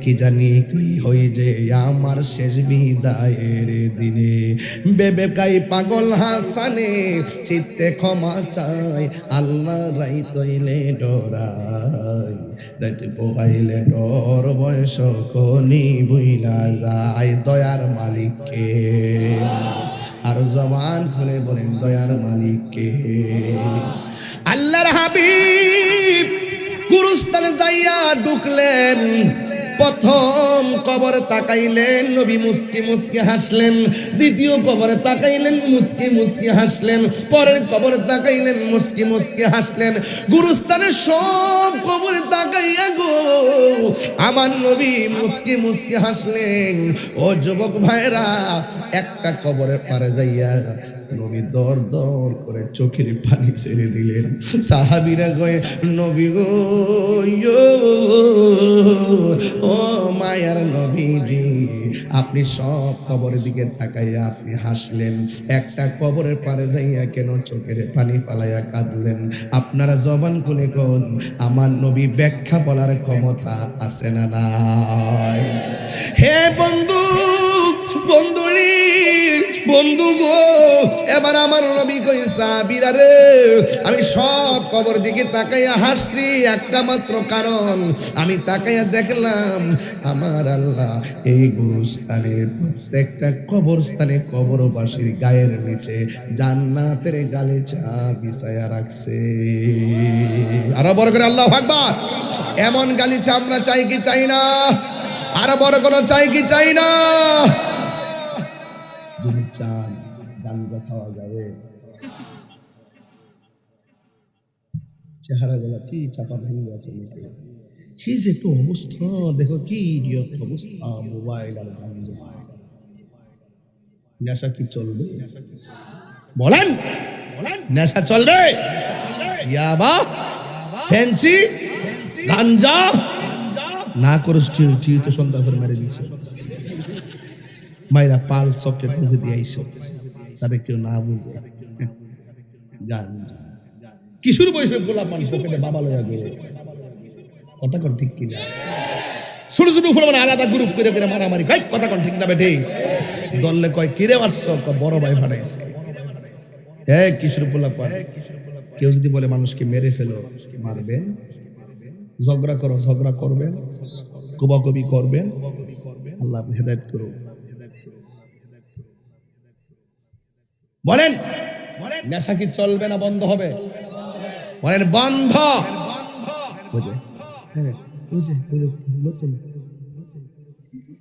[SPEAKER 1] কি জানি কি হই যে আমার শেষ বিদায়ের দিনে। বেবেকাই পাগল হাসানে চিত্তে ক্ষমা চাই। আল্লাহ রাই তৈলে ডরাই, রাইতে পোগাইলে ডর বয়স কলি বুইনা যায়। দয়ার মালিককে আর জবান খুলে বলেন, দয়ার মালিককে। আল্লাহর হাবিব গুরুস্থানে যাইয়া ঢুকলেন, প্রথম কবরে তাকাইলেন, নবী মুস্কি মুস্কি হাসলেন। দ্বিতীয় কবরে তাকাইলেন, মুস্কি মুস্কি হাসলেন। পরের কবরে তাকাইলেন, মুস্কি মুস্কি হাসলেন। গুরুস্থানের সব কবরে তাকাইয়া গো আমার নবী মুস্কি মুস্কি হাসলেন। ও যুবক ভাইরা, একটা কবরের পারে যাইয়া নবী দর দর করে চোখের পানি ছেড়ে দিলেন। সাহাবীরা কয়, নবী গো, ও মায়ার নবীজি, আপনি সব কবরের দিকে তাকাইয়া আপনি হাসলেন, একটা কবরের পারে যাইয়া কেন চোখের পানি ফালাইয়া কাঁদলেন? আপনারা জবান খুলে কোন, আমার নবী ব্যাখ্যা বলার ক্ষমতা আছে না নাই? হে বন্ধু, বন্ধুরি, বন্ধু গো, এবার আমার নবী কই, সাহাবীরা রে, আমি সব কবর দিকে তাকাইয়া হাসছি একটা মাত্র কারণ, আমি তাকাইয়া দেখলাম আমার আল্লাহ এই গুরুস্থানের প্রত্যেকটা কবরস্থানে কবরবাসীর গায়ের নিচে জান্নাতের গালিচা বিছায়া রাখছে। আরো বড় করে আল্লাহু আকবার। এমন গালিচা আমরা চাই কি চাই না? আরো বড় কোনো চাই কি চাই না? যদি চান গাঞ্জা খাওয়া যাবে। চেহারাগুলো কি চাপা ভেঙে আছে, কি যে একটু অবস্থা দেখো, কি ইডিয়ট অবস্থা, মোবাইল আর গাঞ্জা। নেশা কি চলবে? বলেন, নেশা চলবে? ইয়াবা, ফ্যান্সি, গাঞ্জা না করিস তুই তো সন্ধ্যা করে মেরে দিস। মাইরা পাল চকলেট মুখে দিয়ে আইসত, তাদের কেউ না বুঝে। গাঞ্জা কিশোর বয়সের গোলাপ মান পকেটে বাবা লইয়া গেলে কথা কন ঠিক কিনা? ছোট ছোট ফুল মানে আলাদা গ্রুপ করে করে মারামারি, গাই কথা কন ঠিক না বেঠে? দললে কয় কিরে মারছ, বড় ভাই ফাটাইছে। কিশোর পোলা পান, কেউ যদি বলে মানুষকে মেরে ফেলো, মারবেন? ঝগড়া করো, ঝগড়া করবেন, কোবাকবি করবেন? আল্লাহ হেদায়েত করুন। বলেন, নেশা কি চলবে না বন্ধ হবে? বলেন বন্ধ।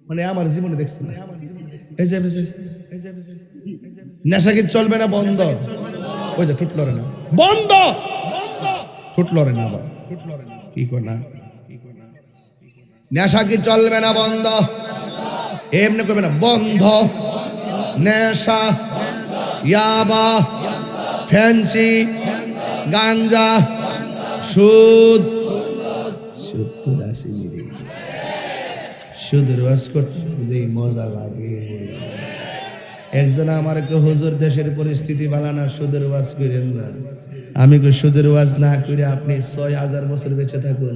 [SPEAKER 1] মানে আমার জীবনে দেখছি না, নেশা কি চলবে না বন্ধ? ওই যে টুটলো রে না বন্ধ, টুটলো রে না আবার কি কর না, নেশা কি চলবে না বন্ধ? এমনি করবে না বন্ধ। নেশা, ইয়াবা, ফ্যান্সি, গাঞ্জা, সুদ, সুদ করে আসেনি রে, সুদের ওয়াজ করতে খুবই মজা লাগে। একজন আমার হুজুর দেশের পরিস্থিতি ভালো না, সুদের ওয়াজ করেন না। আমি সুদের ওয়াজ না করে আপনি ৬,০০০ বছর বেঁচে থাকুন,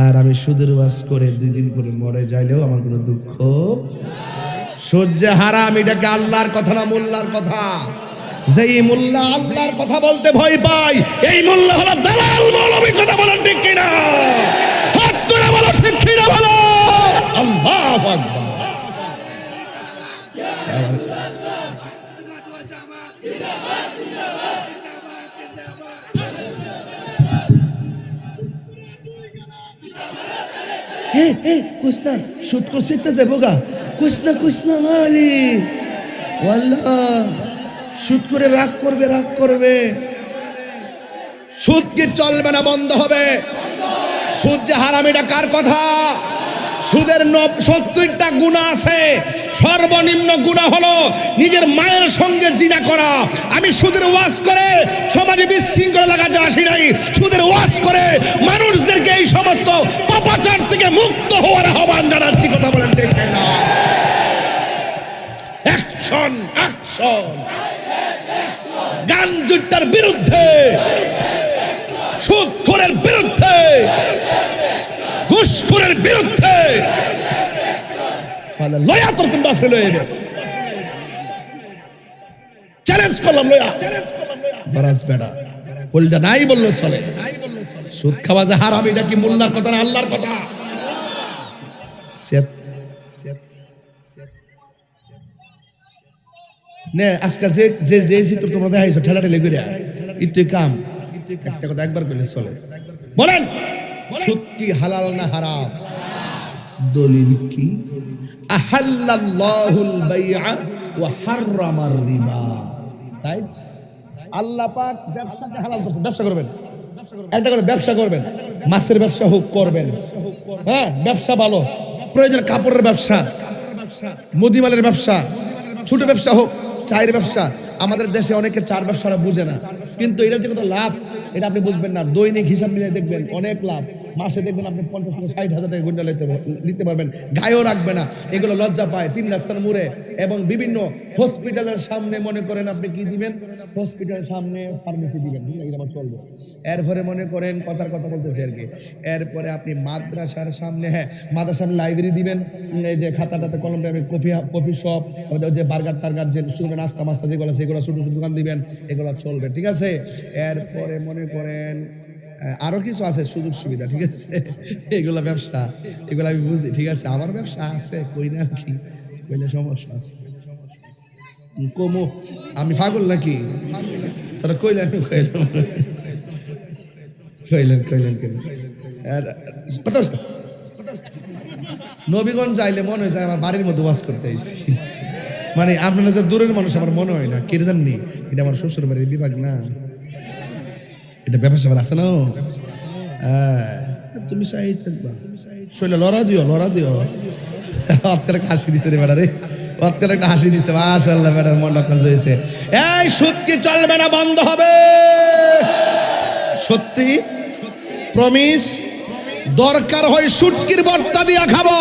[SPEAKER 1] আর আমি সুদের ওয়াজ করে 2 দিন পরে মরে যাইলেও আমার কোনো দুঃখ। সুদ যে হারাম, এটাকে আল্লাহর কথা না মোল্লার কথা? যেই মোল্লা আল্লাহর কথা বলতে ভয় পায়, এই মোল্লা হলো দালাল মৌলবী। কথা বলেন ঠিক কিনা? হাত করে বলো ঠিক কিনা বলো। আল্লাহু আকবার। কুসনা সুদ করছে তো যাবো গা, কুসনা কুসনা আলি ওয়াল্লাহ, সুদ করে রাগ করবে, রাগ করবে। সুদ কি চলবে না বন্ধ হবে? সুদ যে হারাম, এটা কার কথা? সুদের 70টা গুনাহ আছে, সর্বনিম্ন গুনাহ হলো নিজের মায়ের সঙ্গে জিনা করা। আমি সুদের ওয়াজ করে সমাজে বিশৃঙ্খলা লাগাতে আসি নাই, সুদের ওয়াজ করে মানুষদেরকে এই সমস্ত পাপাচার থেকে মুক্ত হওয়ার আহ্বান জানাচ্ছি। কথা বলেন ঠিক না? Action, action. গাঞ্জুটার বিরুদ্ধে, সুদখোরের বিরুদ্ধে, ঘুষখোরের বিরুদ্ধে লয়া তোর কোনটা ফেলে এবে চ্যালেঞ্জ করলাম। লয়া বরাস বেড়া কলজা নাই বললো চলে। সুদ খাওয়া যে হারাম, এটা কি মোল্লার কথা না আল্লাহর কথা? নে আজকে যে যে যে চিত্র তোমরা দেখাইছো ঠেলা ঠেলে করে ইতে কাম একটা কথা একবার বলে চলে, বলেন সুদ কি হালাল না হারাম? দলিল কি? আহাল্লাল্লাহুল বাইআ ওয়া হাররামার রিবা। তাই আল্লাহ পাক ব্যবসাকে হালাল করেছেন। ব্যবসা করবেন, একটা কথা, ব্যবসা করবেন, মাছের ব্যবসা হোক করবেন, হ্যাঁ ব্যবসা ভালো, প্রয়োজন কাপড়ের ব্যবসা, মুদিমালের ব্যবসা, ছোট ব্যবসা হোক, চায়ের ব্যবসা। আমাদের দেশে অনেকে চার ব্যবসাটা বুঝে না, কিন্তু এটা যে কত লাভ এটা আপনি বুঝবেন না। দৈনিক হিসাব মিলিয়ে দেখবেন অনেক লাভ, মাসে দেখবেন আপনি 50 থেকে 60,000 টাকা গুণা নিতে পারবেন, গায়েও রাখবে না। এগুলো লজ্জা পায় 3 রাস্তার মোড়ে এবং বিভিন্ন হসপিটালের সামনে মনে করেন আপনি কি দিবেন, হসপিটালের সামনে ফার্মেসি দিবেন, এটা আমার চলবে। এরপরে মনে করেন কথার কথা বলতেছে আর কি, এরপরে আপনি মাদ্রাসার সামনে, হ্যাঁ মাদ্রাসার লাইব্রেরি দিবেন, এই যে খাতাটাতে কলমটা আপনি কফি শপ, যে বার্গার টার্গার, যে নাস্তা মাস্তা যেগুলো সেগুলো ছোট ছোট দোকান দিবেন, এগুলো চলবে, ঠিক আছে। এরপরে মনে করেন আরো কিছু আছে সুযোগ সুবিধা, ঠিক আছে, এগুলো ব্যবসা, এগুলো আমি বুঝি, ঠিক আছে। আমার ব্যবসা আছে, কই না কি, কইলে সমস্যা আছে, কমো আমি পাগল নাকি? তারা কইলেন কেন কত নবীগঞ্জ যাইলে মনে হয় আমার বাড়ির মধ্যে ওয়াজ করতে আইছি, মানে আপনারা যে দূরের মানুষ আমার মনে হয় না, কি জাননি এটা আমার শ্বশুর বাড়ির বিভাগ না, এটা ব্যবসা আছে না। তুমি চাই থাকবা শৈলে লড়া দিও আপনার হাসি দিছে রে বেড়া রে, আপনার একটা হাসি দিছে, মাশাআল্লাহ বেড়ার মনটা কাজ হয়েছে। এই সুদ কি চলবে না, বন্ধ হবে? সত্যি প্রমিস? দরকার হয় সুটকির ভর্তা দিয়ে খাবো,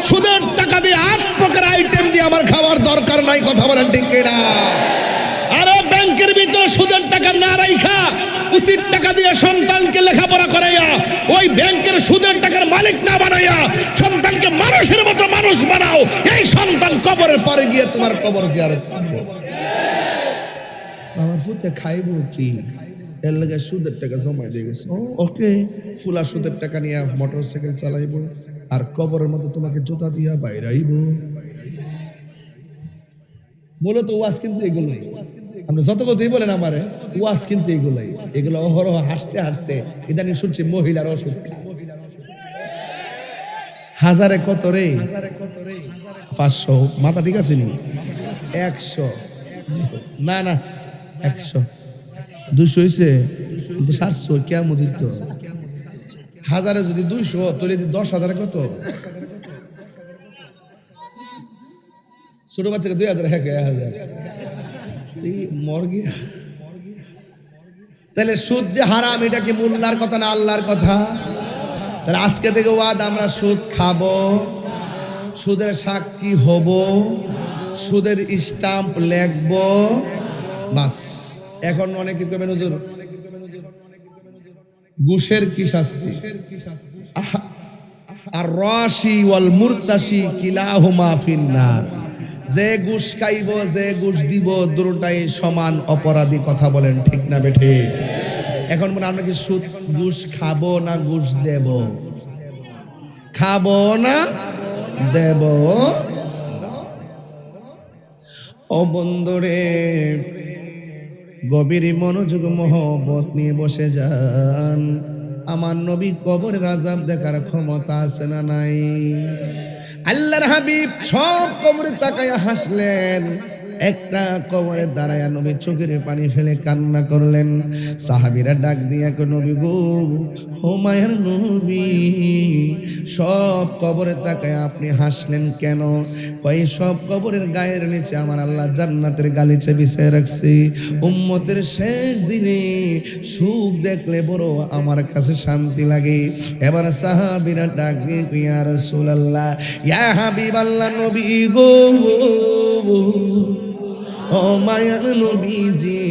[SPEAKER 1] সুদের টাকা দিয়ে 8 প্রকার আইটেম দিয়ে আমার খাবার দরকার নাই, কথা বলেন ঠিক কিনা? আরে ব্যাংকের ভিতরে সুদের টাকা না রাইখা উচিত টাকা দিয়ে সন্তানকে লেখাপড়া করাইয়া ওই ব্যাংকের সুদের টাকার মালিক না বানাইয়া সন্তানকে মানুষের মতো মানুষ বানাও, এই সন্তান কবরের পারে গিয়ে তোমার কবর জিয়ারত করবে। আমার ফুতে খাইবো কি, এর লাগে সুদের টাকা জমা দিয়ে গেছে, ওকে ফুলা সুদের টাকা নিয়ে মোটরসাইকেল চালাইবো আর কবরের মধ্যে তোমাকে জুতা দিয়া বাইরাইব। মূলত ওয়াজ কিন্তু এগুলোই, আপনি যত কথাই বলেন আমারে, ওয়াজ কিন্তু এগুলোই, এগুলো অহরহ হাসতে হাসতে ইদানিং শুনছি মহিলার ওষুধ হাজারে কত রে, 500 মাথা ঠিক আছে নি, 100 না 100 200 হয়েছে, 700 কেমন দিত, হাজারে যদি 200 তুলে 10,000 কত, ছোট বাচ্চাকে 2,000 1,000 মর গিয়া। তাহলে সুদ যে হারাম, এটা কি মোল্লার কথা না আল্লাহর কথা? তাহলে আজকে থেকে ওয়াদ, আমরা সুদ খাবো, সুদের সাক্ষী হব, সুদের স্টাম্প লিখবো, বাস। এখন অনেকে কইবেন হুজুর ঘুষের কি শাস্তি? আর রাশি ওয়াল মুরতাশি কিলাহুমা ফিন্নার, যে ঘুষ খাইব যে ঘুষ দিব দুটোটাই সমান অপরাধী, কথা বলেন ঠিক না বেঠে? এখন বলে আমরা কি সুদ ঘুষ খাবো না ঘুষ দেব? খাবো না দেব? ও বন্ধুরে, গভীর মনোযোগ মহব্বত নিয়ে বসে যান। আমার নবী কবরের আযাব দেখার ক্ষমতা আছে না নাই? আল্লাহর হাবিব সব কবরে তাকায়া হাসলেন, একটা কবরে দাঁড়ায়া নবী চোখের পানি ফেলে কান্না করলেন। সাহাবীরা ডাক দিয়া কই, নবী গো, ও মায়ের নবী, সব কবরে তাকায়া আপনি হাসলেন কেন? কই সব কবরের গায়ের নিচে আমার আল্লাহ জান্নাতের গালিচা বিছিয়ে রাখছে। উম্মতের শেষ দিনে সুখ দেখলে বড় আমার কাছে শান্তি লাগে। এবার সাহাবীরা ডাক দিয়ে কই, ইয়া রাসূলুল্লাহ, ইয়া হাবিবাল্লাহ, নবী গো, ও মায়ার নবীজি,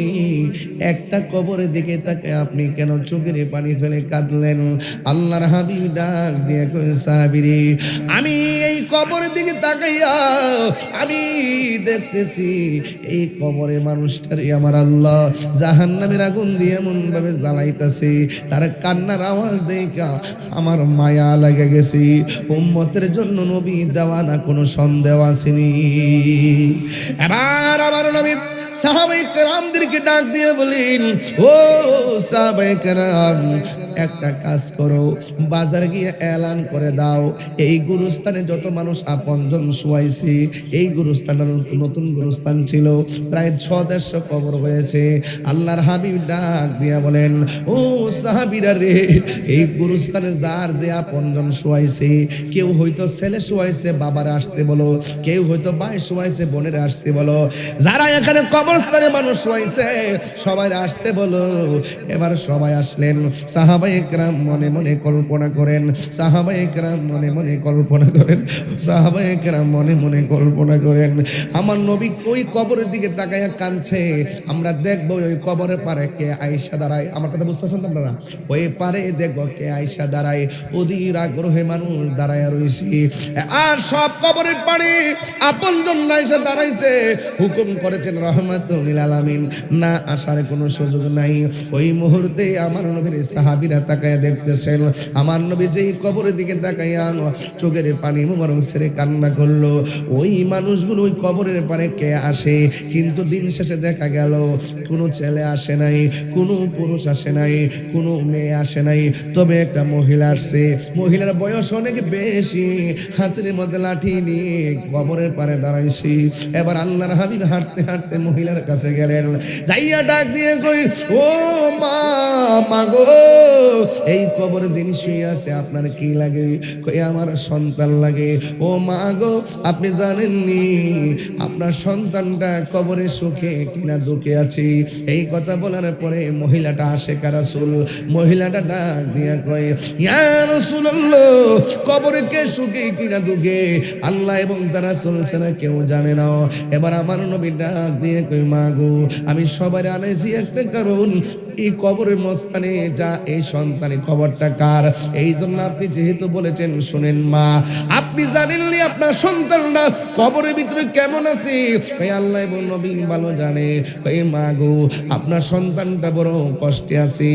[SPEAKER 1] একটা কবরের দিকে তাকে আপনি কেন চোখের পানি ফেলে কাঁদলেন? আল্লাহর হাবিব ডাক দিয়ে কই, সাহাবীরে, আমি এই কবরের দিকে তাকাইয়া আমি দেখতেছি এই কবরের মানুষটারে আমার আল্লাহ জাহান্নামের আগুন দিয়ে এমন ভাবে জ্বালাইতেছে, তার কান্নার আওয়াজ দেখা আমার মায়া লাগে গেছে। উম্মতের জন্য নবী দেওয়া না কোনো সন্দেহ আসেনি। এবার আমার নবী সাহাবায়ে কেরামদেরকে ডাক দিয়ে বলেন, ও সাহাবায়ে কেরাম, একটা কাজ করো, বাজারে গিয়ে এলান করে দাও, এই গুরুস্থানে যত মানুষ আপনজন শুয়াইছে, এই গুরুস্থানটা নতুন গুরুস্থান ছিল, প্রায় 600 কবর হয়েছে। আল্লাহর হাবিব ডাক দিয়া বলেন, ও সাহাবীরা রে, এই গুরুস্থানে যার যে আপনজন শুয়াইছে, কেউ হয়তো ছেলে শুয়াইছে, বাবারে আসতে বলো, কেউ হয়তো ভাই শুয়াইছে, বোনের আসতে বলো, যারা এখানে কবরস্থানে মানুষ শুয়াইছে সবাই আসতে বলো। এবার সবাই আসলেন। সাহাবায়ে কেরাম মনে মনে কল্পনা করেন, সাহাবায়ে কেরাম মনে মনে কল্পনা করেন, সাহাবায়ে কেরাম মনে মনে কল্পনা করেন, আমার নবী ওই কবরের দিকে তাকায়া কাঁদছে, আমরা দেখবো ওই কবরের পারে কে আয়েশা দাঁড়ায়। আমার কথা বুঝতেছেন তো আপনারা? ওই পারে দেখবো কে আয়েশা দাঁড়ায়, অধীর আগ্রহে মানুষ দাঁড়ায় রয়েছে, আর সব কবরের পারে আপনজন আয়েশা দাঁড়াইছে। হুকুম করেছেন রহমাতুল লিল আলামিন, না আসার কোনো সুযোগ নাই। ওই মুহূর্তে আমার নবীর সাহাবীরা তাকায়া দেখতেছেন, আমার নবী যেই কবরের দিকে তাকায়া চোখের পানি মোবারক ছেড়ে কান্না করলো। ওই মানুষগুলো ওই কবরের পারে কে আসে, কিন্তু দিন শেষে দেখা গেল কোনো ছেলে আসে নাই, কোনো পুরুষ আসে নাই, কোনো মেয়ে আসে নাই, তবে একটা মহিলা আসছে। মহিলার বয়স অনেক বেশি, হাতের মধ্যে লাঠি নিয়ে কবরের পারে দাঁড়াইছি। এবার আল্লাহর হাবিব হাঁটতে হাঁটতে মহিলার কাছে গেলেন, যাইয়া ডাক দিয়ে কই, ও মা, মাগো, এই কবরে যিনি শুয়ে আছে আপনার কি লাগে? কই আমার সন্তান লাগে। ও মা গো, আপনি জানেননি আপনার সন্তানটা কবরে সুখে কিনা দুঃখে আছে? এই কথা বলার পরে মহিলাটা আশিকা রাসূল, মহিলাটা ডাক দিয়া কয়, ইয়া রাসূলুল্লাহ, কবরে কে সুখে কিনা দুঃখে আল্লাহ এবং তার রাসূল ছাড়া কেউ জানে না। এবার আমার নবী ডাক দিয়ে কই, মা গো, আমি সবার আনাইছি একটা কারণ, এই কবরের মস্তানে যা এই সন্তানের খবরটা কার? এই জন্য আপনি যেহেতু বলেছেন, শুনেন মা, আপনি জানেননি আপনার সন্তানরা কবরের ভিতরে কেমন আছে? এই আল্লাহ এবং নবী ভালো জানে। এই মা গো, আপনার সন্তানটা বড় কষ্টে আছে।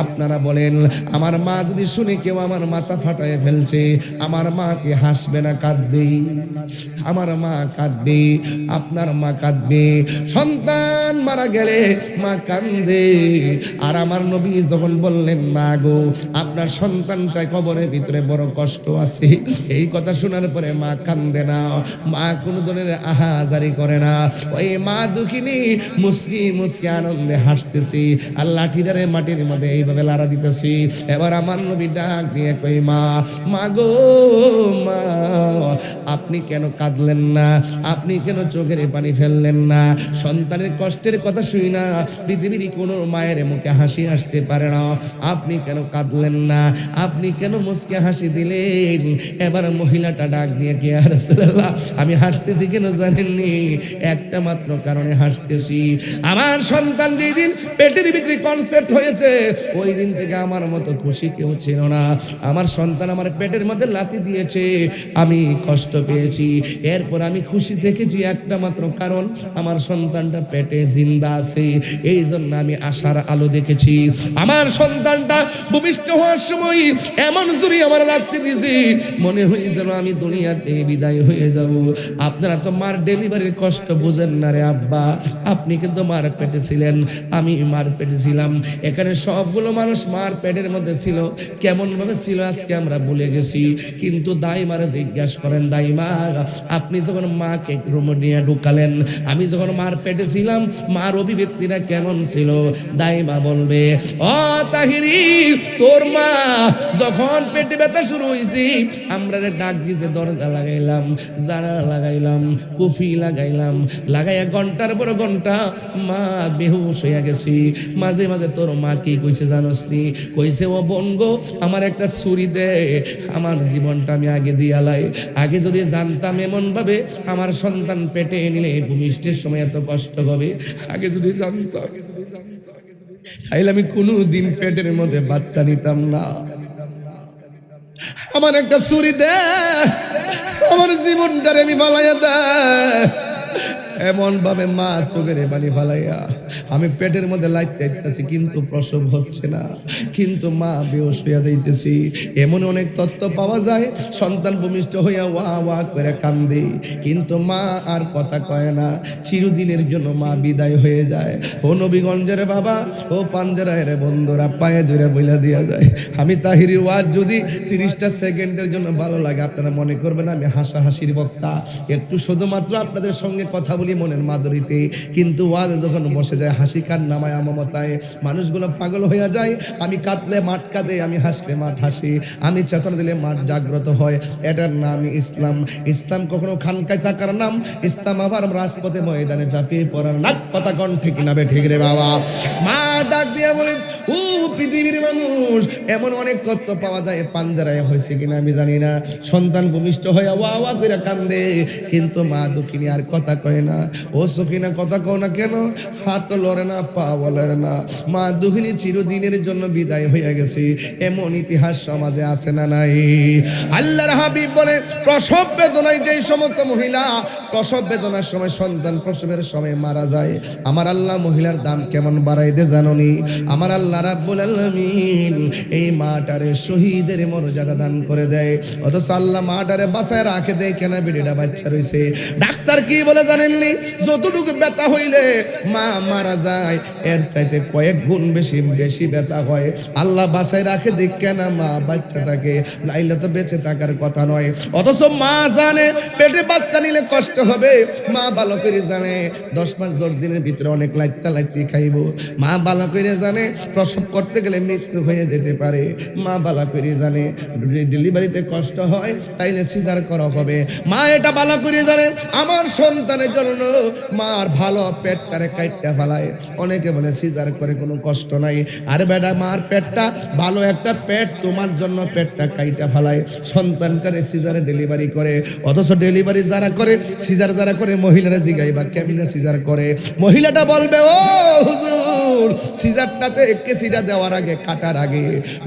[SPEAKER 1] আপনারা বলেন, আমার মা যদি শুনে কেউ আমার মাথা ফাটায় ফেলছে, আমার মা কি হাসবে না কাঁদবে? আমার মা কাঁদবে, আপনার মা কাঁদবে। সন্তান মারা গেলে মা কান্দে। আর আমার নবী যখন বললেন, মা গো, আপনার সন্তানটা কবরের ভিতরে বড় কষ্ট আছে, এই কথা শোনার পরে মা কান্দে না, মা কোনো ধরনের আহাজারি করে না। ওই মা দুঃখিনী মুস্কি মুস্কি আনন্দে হাসতেছি, আর লাঠিটারে মাটির মধ্যে এইভাবে লাড়া দিতেছি। এবার আমার নবী ডাক দিয়ে কই, মা, মা গো, মা, আপনি কেন কাঁদলেন না? আপনি কেন চোখের পানি ফেললেন না? সন্তানের কষ্টের কথা শুই না পৃথিবীর কোনো মায়ের মুখে হাসি আসতে পারে না। আপনি কেন কাঁদলেন না? আপনি কেন মুস্কে হাসি দিলেন? এবার মহিলাটা ডাক দিয়ে, কি ইয়া রাসূলুল্লাহ, আমি হাসতেছি কেন জানেননি? একটা মাত্র কারণে হাসতেছি, আমার সন্তান যেই দিন পেটের ভিতরে কনসেপ্ট হয়েছে, ওই দিন থেকে আমার মতো খুশি কেউ ছিল না। আমার সন্তান আমার পেটের মধ্যে লাথি দিয়েছে, আমি কষ্ট পেয়েছি, এরপর আমি খুশি থেকেছি একটা মাত্র কারণ, আমার সন্তানটা পেটে জিন্দা আছে, এই জন্য আমি আশার আলো দেখেছি। আমার সন্তানটা ভূমিষ্ঠ হওয়ার সময় এমন জোরে আমার লাগতে দিয়েছি, মনে হয়েছিল আমি দুনিয়াতে বিদায় হয়ে যাব। আপনারা তো মার ডেলিভারির কষ্ট বুঝেন না রে আব্বা, আপনি কিন্তু মার পেটে ছিলেন, আমি মার পেটে ছিলাম। এখানে সবগুলো মানুষ মার পেটের মধ্যে ছিল, কেমন ভাবে ছিল আজকে আমরা ভুলে গেছি। কিন্তু দাইমারে জিজ্ঞাসা করেন, দাইমা, আপনি যখন মাকে রুমে নিয়ে ঢুকালেন, আমি যখন মার পেটে ছিলাম, মার অভিব্যক্তিটা কেমন ছিল? দাইমা বলবে, ও তাহিরি, তোর মা যখন পেটে ব্যথা শুরু হয়েছে, আমরা ডাক দিয়েছে, দরজা লাগাইলাম, জানালা লাগাইলাম, কুফি লাগাইলাম, লাগাইয়া ঘন্টার পর ঘন্টা মা বেহুশ হইয়া গেছি। মাঝে মাঝে তোর মা কি কইছে জানোস নি? কইছে, ও বোন গো, আমার একটা ছুরি দে, আমার জীবনটা আমি আগে দিয়ালাই। আগে যদি জানতাম এমন ভাবে আমার সন্তান পেটে নিলে ভূমিষ্ঠের সময় এত কষ্ট হবে, আগে যদি জানতাম, তাইলে আমি কোনোদিন পেটের মধ্যে বাচ্চা নিতাম না। আমার একটা ছুরি দে, আমার জীবনটারে আমি ফালাইয়া দে। এমন ভাবে মা চোখের পানি ফালাইয়া আমি পেটের মধ্যে লাইতে যাইতেছি কিন্তু প্রসব হচ্ছে না, কিন্তু মা বেহুশ হইয়া যাইতেছি। এমন অনেক তত্ত্ব পাওয়া যায়, সন্তান ভূমিষ্ঠ হইয়া ওয়া ওয়া করে কান্দে কিন্তু মা আর কথা কয় না, চিরদিনের জন্য মা বিদায় হয়ে যায়। ও নবীগঞ্জের বাবা, ও পাঞ্জারায়ের বন্ধুরা, পায়ে ধরে বইলা দিয়া যায়। আমি তাহিরি ওয়াজ যদি 30টা সেকেন্ডের জন্য ভালো লাগে, আপনারা মনে করবেন আমি হাসাহাসির বক্তা, একটু শুধুমাত্র আপনাদের সঙ্গে কথা বলি মনের মাধুরীতে, কিন্তু ওয়াজ যখন বসে যায় হাসি কান নামায় আমমতায় মানুষগুলো পাগল হইয়া যায়। আমি কাঁদলে মাঠ কাঁদে, আমি হাসলে মাঠ হাসি, আমি চেতনা দিলে মাঠ জাগ্রত হয়। এটার নামই ইসলাম। ইসলাম কখনো খানকায় থাকার নাম, ইসলাম আবার রাজপথে ময়দানে চাপিয়ে পড়ার নাক। কথা কন ঠিক না বে ঠিক রে বাবা? মা ডাক দিয়া বলেন, ও পৃথিবীর মানুষ, এমন অনেক তত্ত্ব পাওয়া যায়, পাঞ্জারায় হয়েছে কিনা আমি জানি না, সন্তান ভূমিষ্ঠ হইয়া ওয়া ওয়া করে কান্দে কিন্তু মা দুঃখিনী আর কথা কয় না। ও সখিনা কথা কও না কেন? হাত লড়ে না, পা বলে না, মা দুঃখিনী চিরদিনের জন্য বিদায় হইয়া গেছে। এমন ইতিহাস সমাজে আছে না নাই? আল্লাহর হাবিব বলে, প্রসব বেদনায় যেই সমস্ত মহিলা প্রসব বেদনার সময় সন্তান প্রসবের সময় মারা যায়, আমার আল্লাহ মহিলার দাম কেমন বাড়াই দে জাননি? আমার আল্লাহ রাব্বুল আলামিন এই মাটারে শহীদের মর্যাদা দান করে দেয়, অথচ আল্লাহ মাটারে বাঁচায় রাখে দেয় কেন? বেটিটা বাচ্চা রয়েছে। ডাক্তার কি বলে জানেননি? যতটুকু ব্যথা হইলে মা মারা যায় এর চাইতে কয়েক গুণ বেশি বেশি ব্যথা হয়। আল্লাহ বাঁচায় রাখে দেখ কেন মা বাচ্চা থাকে, নাইলে তো বেঁচে থাকার কথা নয়। অথচ মা জানে পেটে বাচ্চা নিলে কষ্ট হবে, মা ভালো করে জানে 10 মাস 10 দিনের ভিতরে অনেক লাইতে খাইব। মা ভালো করে জানে প্রসব করতে গেলে মৃত্যু হয়ে যেতে পারে। মা ভালো করে জানে ডেলিভারিতে কষ্ট হয়, তাইলে সিজার করা হবে। মা এটা ভালো করে জানে আমার সন্তানের জন্য মার ভালো পেটটারে কাইটটা ফেলায়। অনেকে বলে সিজার করে কোনো কষ্ট নাই, আর বেটা মার পেটটা ভালো একটা পেট, তোমার জন্য পেটটা কাইটা ফেলায়, সন্তানটারে সিজারে ডেলিভারি করে। অথচ ডেলিভারি যারা করে, সিজার যারা করে, মহিলারা জিগাইবা কেমনে সিজার করে? মহিলাটা বলবে, ও হুজুর, সিজারটাতে কেসিটা দেওয়ার আগে, কাটার আগে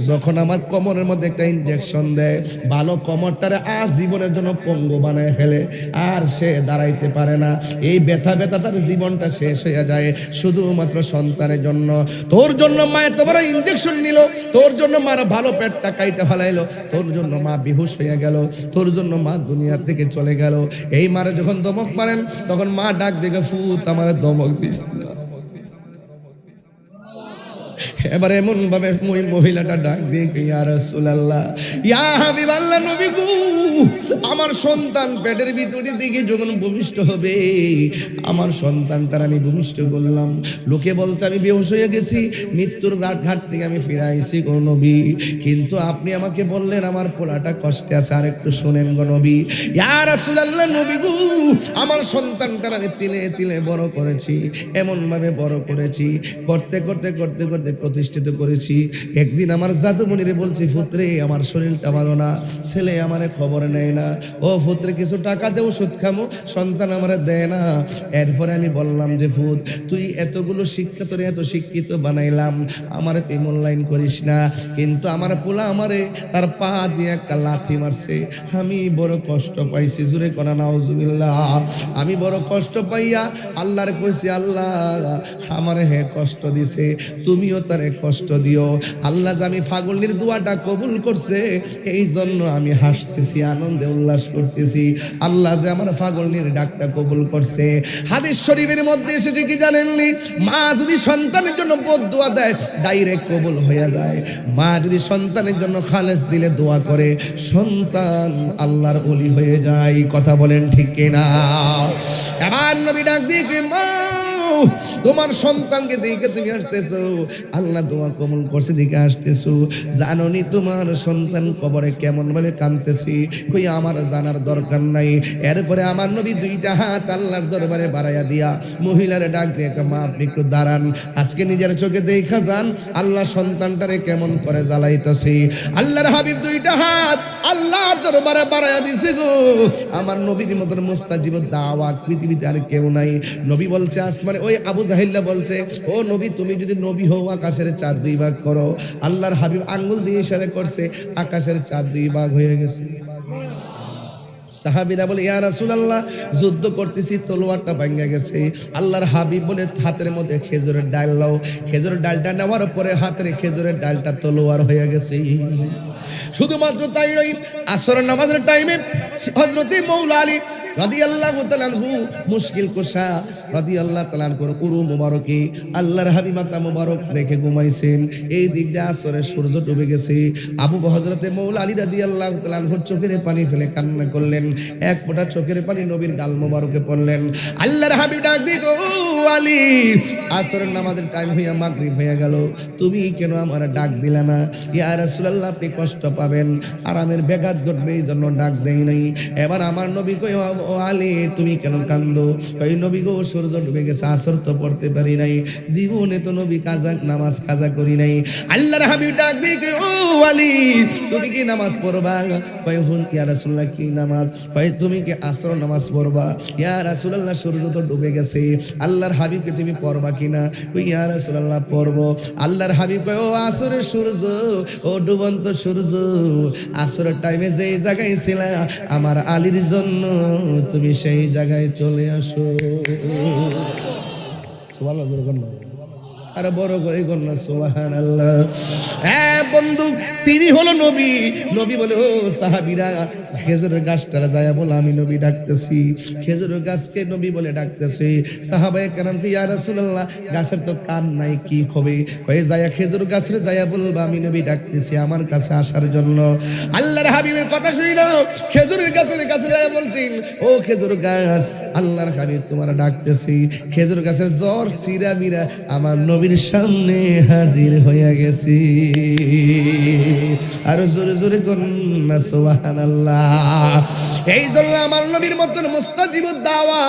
[SPEAKER 1] যখন আমার কোমরের মধ্যে একটা ইনজেকশন দেয়, ভালো কোমরটারে জীবনের জন্য পঙ্গু বানায় ফেলে, আর সে দাঁড়াইতে পারে না। এই ব্যথা তার জীবনটা শেষ হয়ে যায় শুধুমাত্র সন্তানের জন্য। তোর জন্য মা এত বড় ইনজেকশন নিল, তোর জন্য মার ভালো পেটটা কাইটা ফেলাইলো, তোর জন্য মা বেহুশ হয়ে গেল, তোর জন্য মা দুনিয়া থেকে চলে গেল। এই মারে যখন দমক মারেন তখন মা ডাক দেখে, ফুত আমার দমক দিস না। এবার এমন ভাবে ওই মহিলাটা ডাক দিয়ে, ইয়া রাসূলুল্লাহ, ইয়া হাবিবাল্লাহ, নবী গো, আমার সন্তান পেটের ভিতরে দিকে যখন ভূমিষ্ঠ হবে, আমার সন্তানটার আমি ভূমিষ্ঠ করলাম, লোকে বলছে আমি বেহুশ হয়ে গেছি, মৃত্যুর ঘাট থেকে আমি ফিরে আইছি গো নবী, কিন্তু আপনি আমাকে বললেন আমার পোলাটা কষ্টে আছে, আর একটু শোনেন গো নবী। ইয়া রাসূলুল্লাহ, নবী গো, আমার সন্তানটার আমি তিলে তিলে বড় করেছি, এমন ভাবে বড় করেছি, করতে করতে করতে করতে প্রতিষ্ঠিত করেছি। একদিন আমার জাদুমণিরে বলছি, পুত্রে আমার শরীরটা ভালো না, ছেলে আমারে খবর নেয় না, ও পুত্রে কিছু টাকা দে, ওষুধ খামো, সন্তান আমারে দেয় না। এরপরে আমি বললাম যে, পুত তুই এতগুলো শিক্ষা, তোরে এত শিক্ষিত বানাইলাম, আমারে তুই মূল্যায়ন করিস না, কিন্তু আমার পোলা আমারে তার পা দিয়ে একটা লাথি মারছে, আমি বড় কষ্ট পাইছি। জুরে করা নাউজুবিল্লাহ। আমি বড় কষ্ট পাইয়া আল্লাহর কইছি, আল্লাহ আমারে হে কষ্ট দিছে, তুমিও তারে কষ্ট দিও। আল্লাহ যে আমি ফাগলির দোয়াটা কবুল করছে, এই জন্য আমি হাসতেছি, আনন্দে উল্লাস করতেছি। আল্লাহ যে আমার ফাগলির ডাকটা কবুল করছে। হাদিস শরীফের মধ্যে এসেছে কি জানেননি? মা যদি সন্তানের জন্য বদদুয়া দেয়, ডাইরেক্ট কবুল হয়ে যায়। মা যদি সন্তানের জন্য খালেস দিলে দোয়া করে, সন্তান আল্লাহর ওলি হয়ে যায়। কথা বলেন ঠিক কিনা? এবার নবী ডাক দিয়ে কি, মা তোমার সন্তানকে দেখে তুমি আসতেছো, আল্লাহ দোয়া কবুল করছে দেখে আসতেছো, জানোনি তোমার সন্তান কবরে কেমন ভাবে কাঁদতেছি? কই আমার জানার দরকার নাই। এরপরে আমার নবী 2টা হাত আল্লাহর দরবারে বাড়াইয়া দিয়া মহিলারে ডাক দিয়ে, মা আপনি একটু দাঁড়ান, আজকে নিজের চোখে দেখা যান আল্লাহ সন্তানটারে কেমন করে জ্বালাইতেছি। আল্লাহর হাবিব 2টা হাত আল্লাহর দরবারে বাড়াইয়া দিছে গো। আমার নবীর মতন মুস্তাজিব দাওয়াত পৃথিবীতে আর কেউ নাই। নবী বলছে আসমানে, ওই আবু জাহিল্লা বলছে, ও নবী তুমি যদি নবী হও আকাশের চাঁদ 2 ভাগ করো। আল্লাহর হাবিব আঙ্গুল দিয়ে ইশারা করছে, আকাশের চাঁদ 2 ভাগ হয়ে গেছে। সাহাবীরা বলে ইয়া রাসূলুল্লাহ যুদ্ধ করতেছি তলোয়ারটা ভেঙে গেছে। আল্লাহর হাবিব বলে হাতের মধ্যে খেজুরের ডাল নাও। খেজুরের ডালটা নেওয়ার পরে হাতের খেজুরের ডালটা তলোয়ার হয়ে গেছে। শুধুমাত্র তাই নয়, আসর নামাজের টাইমে হযরতে মৌলা আলী রাদিয়াল্লাহু তাআলা আনহু মুশকিল কুশা রাদিয়াল্লাহু তাআলা আনহুর উরু মুবারকে আল্লাহর হাবিব মাথা মুবারক রেখে ঘুমাইছেন। এই দিক দিয়ে আসরের সূর্য ডুবে গেছে। আবু হযরতে মৌলা আলী রাদিয়াল্লাহু তাআলা আনহুর চোখের পানি ফেলে কান্না করলেন। এক ফোঁটা চোখের পানি নবীর গাল মুবারকে পড়লেন। আল্লাহর হাবিব ডাক দিয়ে ও আলী, আসরের নামাজের টাইম হইয়া মাগরিব হয়ে গেল, তুমি কেন আমার ডাক দিলা না? ইয়া রাসূলুল্লাহ আপনি কষ্ট পাবেন, আরামের ব্যাঘাত ঘটবে এই জন্য ডাক দেই নাই। এবার আমার নবী কই ও আলী তুমি কেন কান্দো? কই নবী গো সূর্য ডুবে গেছে, আসর তো পড়তে পারি নাই, জীবনে তো নবী নামাজ কাজা করি নাই। আল্লাহর হাবিব ডাক দিয়ে কই ও আলী তুমি কি নামাজ পড়বা? কই হুন ইয়া রাসূলুল্লাহ কি নামাজ? কই তুমি কি আসর নামাজ পড়বা? ইয়া রাসূলুল্লাহ সূর্য তো ডুবে গেছে, আল্লাহর হাবিবকে তুমি পড়বা কিনা? কই ইয়া রাসূলুল্লাহ পড়বো। আল্লাহর হাবিব কই ও আসরের সূর্য, ও ডুবন্ত সূর্য, আসরের টাইমে যেই জায়গায় ছিলা আমার আলীর জন্য তুমি সেই জায়গায় চলে আসো। সুবহানাল্লাহ, জোরে বলো। আর বড় করে কন্যা সুবহানাল্লাহ। হ্যাঁ বন্ধু, তিনি হলো নবী। নবী বলে ও সাহাবীরা খেজুরের গাছটারা যায় বলে আমি নবী ডাকতেছি। খেজুরের গাছকে নবী বলে ডাকতেছে। সাহাবায়ে কেরাম কি ইয়া রাসূলুল্লাহ গাছের তো কান নাই, কি হবে? কয়ে যায় খেজুর গাছের যায় বলবা আমি নবী ডাকতেছি আমার কাছে আসার জন্য। আল্লাহর হাবিবের কথা শুনো, খেজুরের গাছের কাছে যায় বলছেন ও খেজুর গাছ আল্লাহর হাবিব তোমার ডাকতেছি। খেজুর গাছের জ্বর সিরা মিরা আমার নবীর সামনে হাজির হয়ে গেছি। আর জোরে জোরে কন্যা সুবহানাল্লাহ। এই জন্য আমার নবীর মতন মুস্তাজিবুদ দাওয়া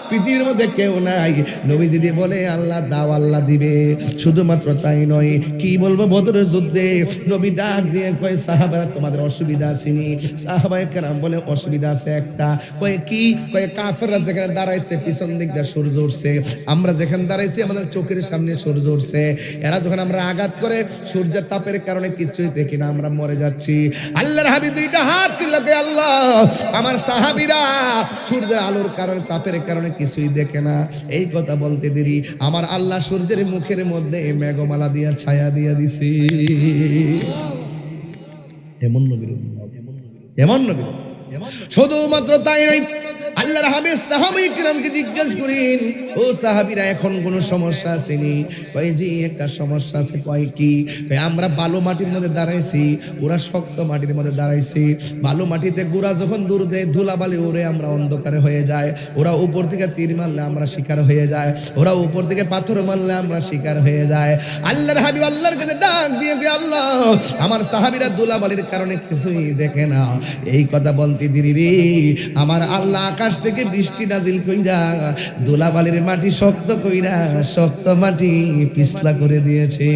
[SPEAKER 1] পৃথিবীর মধ্যে কেউ নাই। নবী যদি বলে আল্লাহ দাও আল্লাহ দিবে। শুধুমাত্র তাই নয়, কি বলবো বদরের যুদ্ধে নবী ডাক দিয়ে কয় সাহাবারা তোমাদের অসুবিধা আসেনি? সাহাবায়ে কেরাম বলে অসুবিধা আছে একটা। কয় কি? কয় কাফেররা যেখানে দাঁড়াইছে পিছন দিক দিয়ে সূর্য উঠছে, আমরা যেখানে দাঁড়াইছি আমাদের চোখের সামনে সূর্য উঠছে। এরা যখন আমরা আঘাত করে সূর্যের তাপের কারণে কিছুই দেখি না, আমরা মরে যাচ্ছি। আল্লাহর হাবিব দুইটা হাত তুলে কয় আল্লাহ আমার সাহাবীরা সূর্যের আলোর কারণে তাপের কারণে কিছুই দেখে না। এই কথা বলতে দেরি আমার আল্লাহ সূর্যের মুখের মধ্যে মেঘমালা দিয়া ছায়া দিয়া দিছি। এমন নবীর এমন নবী। শুধুমাত্র তাই নয়, আল্লাহর হাবিব সাহাবায়ে কিরামকে জিজ্ঞেস করেন ও সাহাবীরা এখন কোনো সমস্যা আসেনি? কয় জি একটা সমস্যা আছে। কয় কি? কয় আমরা বালু মাটির মধ্যে দাঁড়াইছি, ওরা শক্ত মাটির মধ্যে দাঁড়াইছি। বালু মাটিতে গোড়া যখন দূর দেয় ধুলাবালি উড়ে আমরা অন্ধকারে হয়ে যায়। ওরা উপর থেকে তীর মারলে আমরা শিকার হয়ে যায়, ওরা উপর থেকে পাথর মারলে আমরা শিকার হয়ে যায়। আল্লাহর হাবিব আল্লাহর কাছে ডাক দিয়ে কয় আল্লাহ আমার সাহাবীরা ধুলাবালির কারণে কিছুই দেখে না। এই কথা বলতে দেরি রে আমার আল্লাহ আকাশ থেকে বৃষ্টি নাজিল কইরা ধুলাবালির মাটি শক্ত কইরা শক্ত মাটি পিছলা করে দিয়েছে।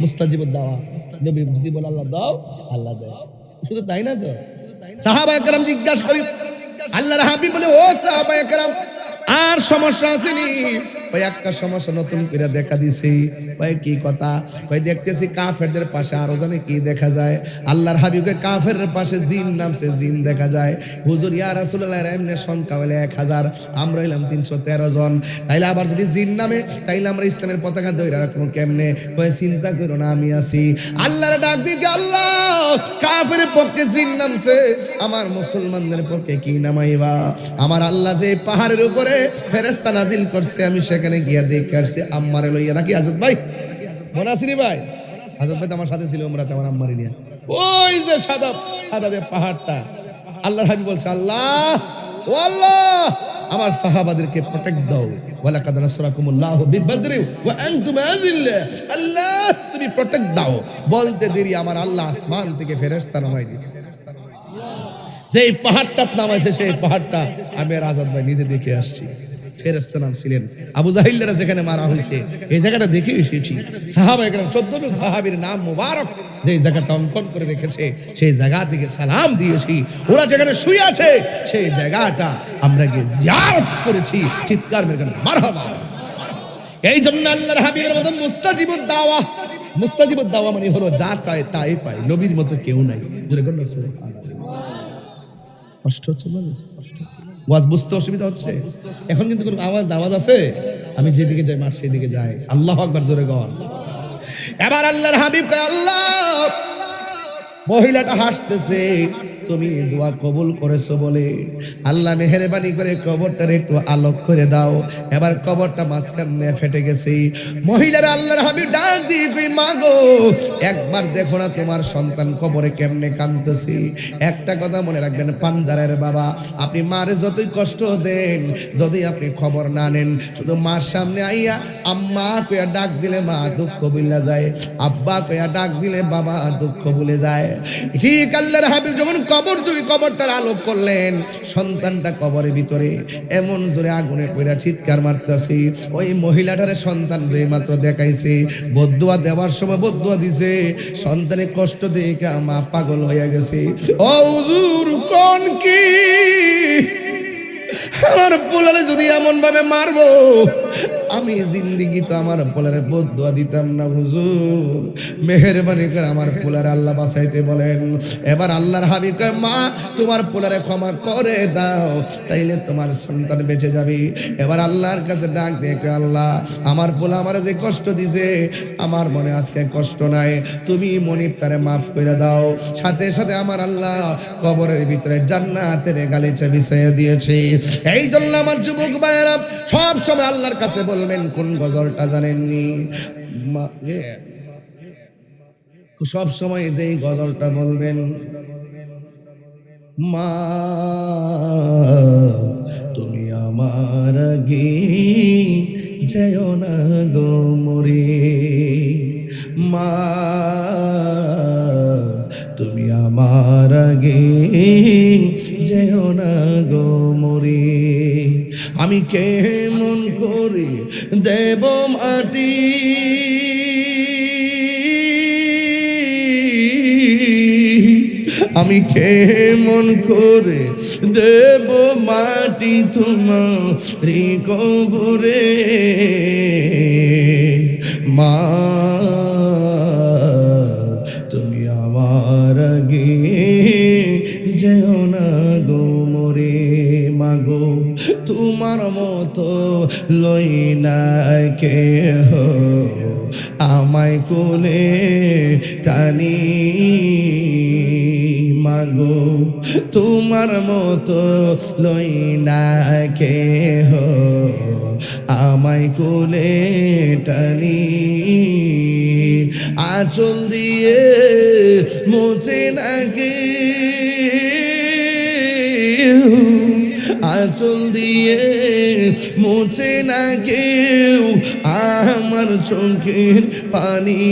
[SPEAKER 1] মুস্তাজিবুদ দাওয়া নবী যদি বলে আল্লাহ দাও আল্লাহ দেয়। শুধু তাই না তো, সাহাবায়ে কেরাম জিজ্ঞাসা করি আল্লাহর হাবিব বলে ও সাহাবায়ে কেরাম আর সমস্যা আসেনি? ওই একটা সমস্যা নতুন করে দেখা দিছে। ওই কি কথা? ওই দেখতেছি কাফেরদের পাশে আরো জানে কি দেখা যায়। আল্লাহর হাবিবকে কাফেরের পাশে জিন নামছে, জিন দেখা যায়। হুজুর ইয়া রাসূলুল্লাহ এমনি সংখ্যা হলে 1000, আমরা হইলাম 313 জন। তাইলে আবার যদি জিন নামে তাইলে আমরা ইসলামের পতাকা ধরে রাখবো কেমনে? ওই চিন্তা করো না আমি আছি। আল্লাহর ডাক দিকে আল্লাহ কাফেরের পক্ষে জিন নামছে, আমার মুসলমানদের পক্ষে কি নামাইবা? আমার আল্লাহ যে পাহাড়ের উপরে ফেরেশতা নাজিল করছে আমি সেখানে গিয়া দেখে আসছি আম্মারে লইয়া। নাকি আজাদ ভাই মনে আসেনি ভাই? আজাদ ভাই তো আমার সাথে ছিল ওমরাতে আমার আম্মারে নিয়ে। ওই যে সাদা সাদা যে পাহাড়টা, আল্লাহর হাবিব বলছে আল্লাহ ও আল্লাহ আমার সাহাবাদেরকে প্রোটেক্ট দাও। ওয়ালাকাদ নাসরাকুমুল্লাহু বিবদরি ওয়া আনতুম আযিল্লা। আল্লাহ তুমি প্রোটেক্ট দাও। বলতে দেরি আমার আল্লাহ আসমান থেকে ফেরেশতা নামাই দিয়েছে। যেই পাহাড়টা নামাইছে সেই পাহাড়টা আমি আর আজাদ ভাই নিজে দেখে আসছি। ফেরেশতা নাম ছিলেন আবু জাহিলরা যেখানে মারা হয়েছে এই জায়গাটা দেখে এসেছি। সাহাবায়ে কেরাম 14 জন সাহাবীর নাম মুবারক যে জায়গাটা অঙ্কন করে রেখেছে সেই জায়গা থেকে সালাম দিয়েছি। ওরা যেখানে শুয়ে আছে সেই জায়গাটা আমরা গিয়ে জিয়ারত করেছি। চিৎকার মেরে মারহাবা। এই জন্য আল্লাহর হাবিবের মতো মুস্তাজিবুদ দাওয়া, মুস্তাজিবুদ দাওয়া মানে হলো যা চায় তাই পায়। নবীর মতো কেউ নাই। জোরে বলুন সুবহানাল্লাহ। কষ্ট হচ্ছে বলে ওয়াজ বুঝতে অসুবিধা হচ্ছে এখন কিন্তু কোনো আওয়াজ আছে আমি যেদিকে যাই মার সেদিকে যাই আল্লাহু আকবার জোরে গন এবার আল্লাহর হাবিব কয় আল্লাহ মহিলাটা হাসতেছে তুমি দোয়া কবুল করেছো বলে আল্লাহ মেহেরবানি করে কবরটার একটু আলোক করে দাও এবার কবরটা মাঝখান দিয়ে ফেটে গেছে মহিলারা আল্লাহর হাবিব ডাক দিয়ে কই মা গো একবার দেখো না তোমার সন্তান কবরে কেমনে কাঁদতেছে একটা কথা মনে রাখবেন পাঞ্জারের বাবা আপনি মারে যতই কষ্ট দেন যদি আপনি খবর না নেন শুধু মার সামনে আইয়া আম্মা কইয়া ডাক দিলে মা দুঃখ ভুলে যায় আব্বা কইয়া ডাক দিলে বাবা দুঃখ ভুলে যায় ঠিক আল্লাহর হাবিব যখন কবরটার আলোক করলেন সন্তানটা কবরের ভিতরে এমন জোরে আগুনে পড়া চিৎকার মারতেছে ওই মহিলাটারে সন্তান যে মাত্র দেখাইছে বদদুয়া দেওয়ার সময় বদদুয়া দিছে সন্তানের কষ্ট দেখে মা পাগল হয়ে গেছে ও হুজুর কোন কি আমার পোলারে যদি এমন ভাবে মারবো আমি জিন্দিগি তো আমার পোলারে বদদুয়া দিতাম না হুজুর মেহেরবানি করে আমার পোলারে আল্লাহ বাঁচাইতে বলেন এবার আল্লাহর হাবিব কয় মা তোমার পোলারে ক্ষমা করে দাও তাইলে তোমার সন্তান বেঁচে যাবে এবার আল্লাহর কাছে ডাক দিয়ে কয় আল্লাহ আমার পোলা আমার যে কষ্ট দিছে আমার মনে আজকে কষ্ট নাই তুমি মনিব তারে মাফ করে দাও সাথে সাথে আমার আল্লাহ কবরের ভিতরে জান্নাতের গালিচা বিছাইয়া দিয়েছে এই জন্য আমার যুবক ভাইয়েরা সব সময় আল্লাহর কাছে বলবেন কোন গজলটা জানেননি সব সময় যে গজলটা বলবেন মা তুমি আমার আগে যেও না গো মরে মা তুমি আমার আগে যেও না গো মরে আমি কেমন করে দেব মাটি আমি কেমন করে দেব মাটি তোমার কবরে মা তুমি আমার আগে যেও না গো মরে মাগো তোমার মতো লই না কেহ আমায় কোলে টানি মাগো তোমার মতো লই না কেহ আমায় কোলে টানি আঁচল দিয়ে মুছে নাকি আঁচল দিয়ে মুছে না কেউ আমার চোখের পানি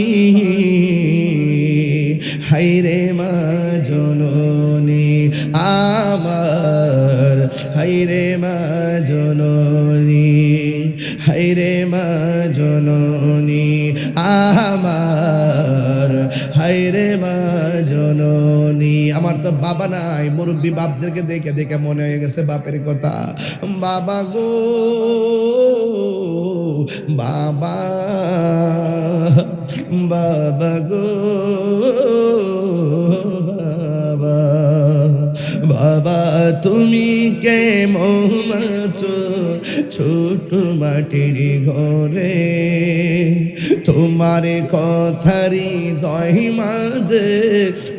[SPEAKER 1] হাইরে মা জননী আমার হাইরে মা জননী হাইরে মা জননী আমার হাইরে মা জননী আমার তো বাবা নাই মুরব্বী বাপদেরকে দেখে দেখে মনে হয়ে গেছে বাপের কথা বাবা গো বাবা বাবা গো বাবা বাবা তুমি কেমন আছো ছোট মাটির ঘরে তোমার কথারি দহি মাঝে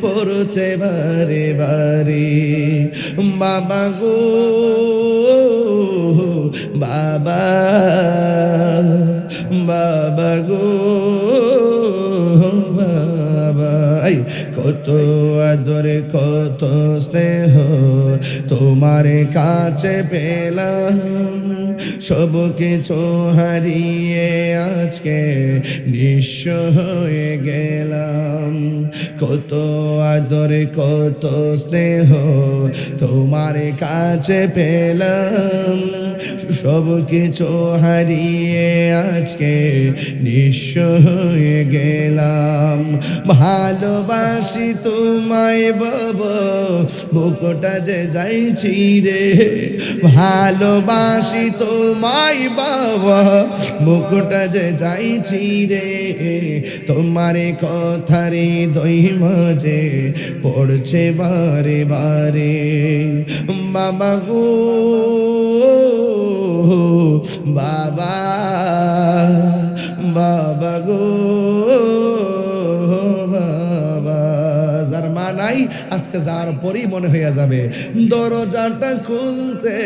[SPEAKER 1] পড়ছে বারে বারে বাবা গো বাবা বাবা গো বাবা কত আদর কত স্নেহ তোমার কাছে পেলাম সব কিছু হারিয়ে আজকে নিঃস্ব হয়ে গেলাম কত আদর কত স্নেহ তোমার কাছে পেলাম সব কিছু হারিয়ে আজকে নিঃস্ব হয়ে গেলাম ভালো ভালোবাসি তোমায় বাবা বুকটা যে যাইছি রে ভালোবাসি তোমায় বাবা বুকটা যে যাইছি রে তোমার কথারে দই মাঝে পড়ছে বারে বারে বাবা গো বাবা বাবা গো বাবা যার মা নাই আজকে যার পরই মনে হইয়া যাবে দরজাটা খুলতে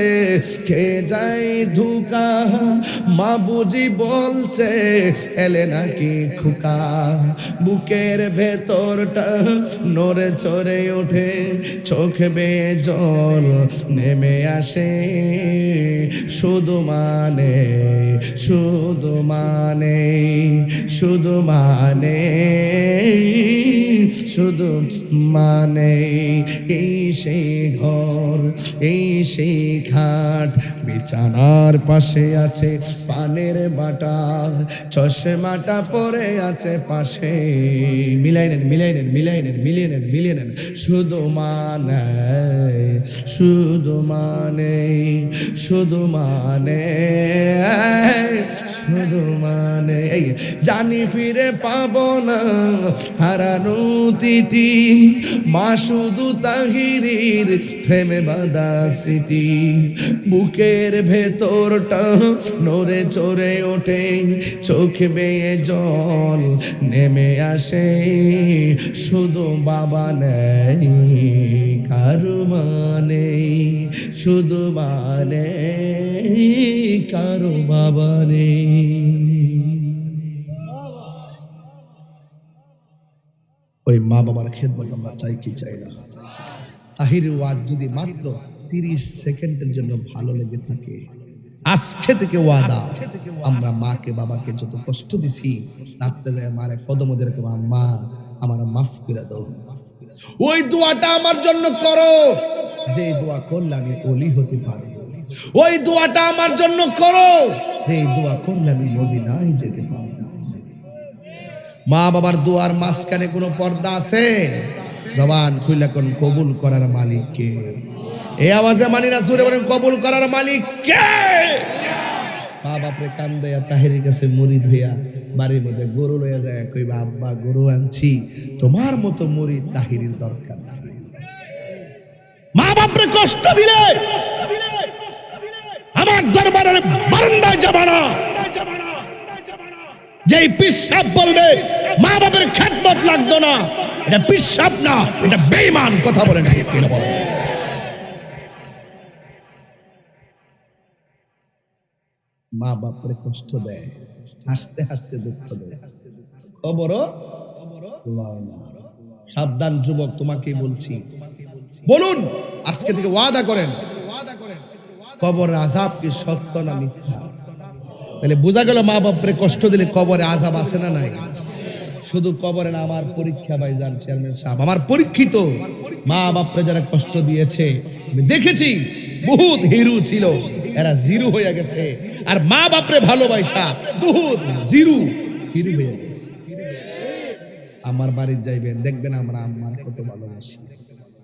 [SPEAKER 1] কে যায় ধুকা মা বুঝি বলছে এলে নাকি খুকা বুকের ভেতরটা নড়ে চড়ে ওঠে চোখ বেয়ে জল নেমে আসে শুধু মানে শুধু মানে শুধু মানে শুধু মানে এই সেই ঘর এই সেই খাট বিছানার পাশে আছে পানের বাটা চশমাটা পরে আছে পাশে মিলাই নেন মিলাই নেন মিলাই নেন মিলিয়ে নেন মিলিয়ে নেন শুধু মানে শুধু মানে শুধু মানে শুধু মানে এই জানি ফিরে পাবো না হারানো তিথি মা শুধু তাহিরির প্রেমে বাঁধা স্মৃতি বুকের ভেতরটা নড়ে চড়ে ওঠে চোখ বেয়ে জল নেমে আসে শুধু বাবা নেই কারো মানে শুধু মানে কারো বাবা নেই ওই মা বাবার খেদমত আমরা চাই কি চাই না তাহিরের ওয়াজ যদি মাত্র 30 সেকেন্ডের জন্য ভালো লেগে থাকে আজকে থেকে ওয়াদা আমরা মাকে বাবাকে যত কষ্ট দিছি রাত্রে যায় মারে কদম ধরে মা আমার মাফ করে দাও ওই দোয়াটা আমার জন্য করো যে দোয়া করলে আমি ওলি হতে পারবো ওই দোয়াটা আমার জন্য করো যে দোয়া করলে আমি মদিনায় যেতে পারবো মা বাবার দোয়ার মাঝখানে কোনো পর্দা আছে জবান খুইলা কোন কবুল করার মালিক কে এই আওয়াজে মানি না সুরে বলেন কবুল করার মালিক কে মা বাপরে কান্দে তাহিরের কাছে মুরিদ হইয়া বাড়ির মধ্যে গরু লইয়া যায় কইবা আব্বা গরু আনছি তোমার মতো মুরিদ তাহিরের দরকার নাই মা বাপরে কষ্ট দিলে আমার দরবারের বারান্দায় যাবা না যেই পিসাব বলবে মা বাপের খেদমত লাগতো না এটা পিসাব না এটা বেঈমান কথা বলেন ঠিক কিনা বলেন মা বাপরে কষ্ট দেয় হাসতে হাসতে দুঃখ দেয় খবরও লয় না সাবধান যুবক তোমাকে বলছি বলুন আজকে থেকে ওয়াদা করেন কবর আযাব কি সত্য না মিথ্যা তাহলে বোঝা গেল মা বাপরে কষ্ট দিলে কবরে আযাব আছে না নাই শুধু কবরে না আমার পরীক্ষা ভাইজান চেয়ারম্যান সাহেব আমার পরীক্ষিত মা বাপরে যারা কষ্ট দিয়েছে আমি দেখেছি বহুত হিরো ছিল এরা জিরো হয়ে গেছে আর মা বাপরে ভালোবাসা বহুত জিরো হিরো হয়ে গেছে আমার বাড়ির যাইবেন দেখবেন আমরা আম্মার কত ভালোবাসি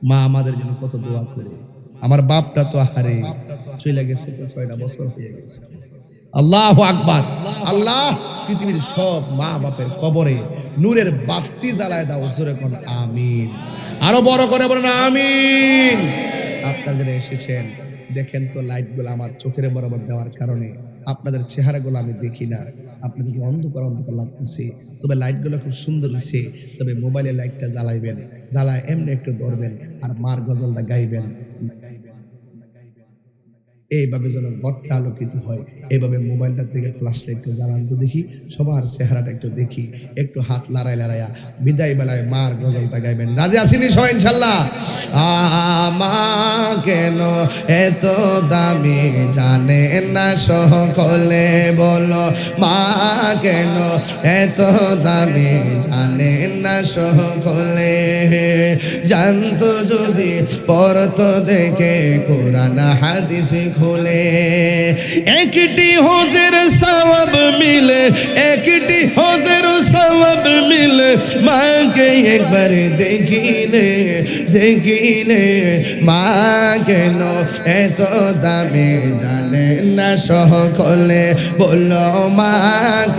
[SPEAKER 1] মা আমাদের জন্য কত দোয়া করে আমার বাপটা তো হারে চলে গেছে তো 6টা বছর হয়ে গেছে আল্লাহু আকবার আল্লাহ পৃথিবীর সব মা বাপের কবরে নূরের বাতি জ্বালায় দাও জোরে কোন আমিন আরো বড় করে বলেন আমিন আপনারা যারা এসেছেন দেখেন তো লাইটগুলো আমার চোখের বরাবর দেওয়ার কারণে আপনাদের চেহারাগুলো আমি দেখি না আপনাদেরকে অন্ধকার অন্ধকার লাগতেছে তবে লাইটগুলো খুব সুন্দর হয়েছে তবে মোবাইলে লাইটটা জ্বালাইবেন জ্বালায় এমনি একটু ধরবেন আর মার গজলটা গাইবেন এইভাবে যেন ঘরটা আলোকিত হয় এইভাবে মোবাইলটার দিকে ফ্ল্যাশ লাইটটা জ্বালান তো দেখি সবার চেহারাটা একটু দেখি একটু হাত লড়াই লড়াইয়া বিদায় বেলায় মার গজলটা গাইবেন রাজি আসেনি সবাই ইনশাল্লাহ আমা কেন এত দামি জানে না সকলে বলো মা কেন এত দামি জানে না সকলে জানতো যদি পড়তো দেখে কোরআন হাদিস খুলে একটি হজের সওয়াব মিলে একটি হজের সওয়াব মিলে মাকে একবার দেখিলে দেখিলে মা কেন এত দামি জানে না সকলে বললো মা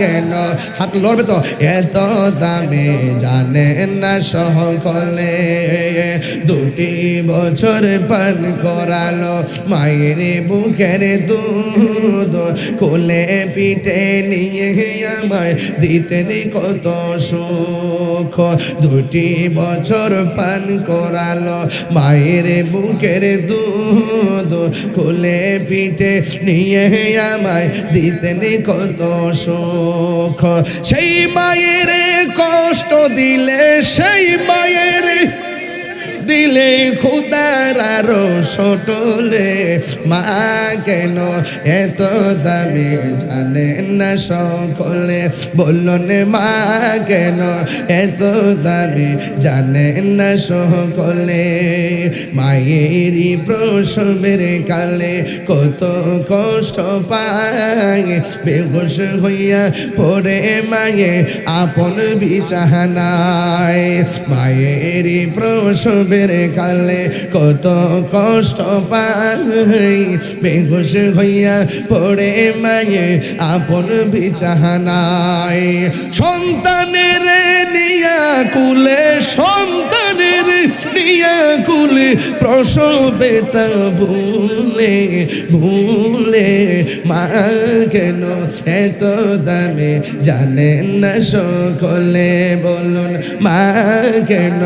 [SPEAKER 1] কেন হাত লড়বে তো এত দামি জানে না সকলে দুটি বছর পান করালো মায়ের বুকের দুধ কোলে পিঠে নিয়ে আমায় দিতেন কত সুখ দুটি বছর পান করালো মায়ের বুকের দুধ কোলে পিঠে নিয়ে আমায় দিতেন কত সুখ সেই মায়ের কষ্ট দিলে সেই মায়ের দিলে খুদার আরো সটলে মা কেন এত দামি জানে না সকলে বললেন মা কেন এত দামি জানে না সকলে মায়েরই প্রসবের কালে কত কষ্ট পায় বেহুশ হইয়া পড়ে মায়ে আপন বিছানায় মায়েরই প্রসবের কালে কত কষ্ট পাই বেহুশ হইয়া পড়ে মায়ে আপন বিছানায় সন্তানের নিয়া কুলে সন্তানের নিয়া কুলে প্রসবে তা ভুলে ভুলে মা কেন এত দামে জানেন না সকলে বলুন মা কেন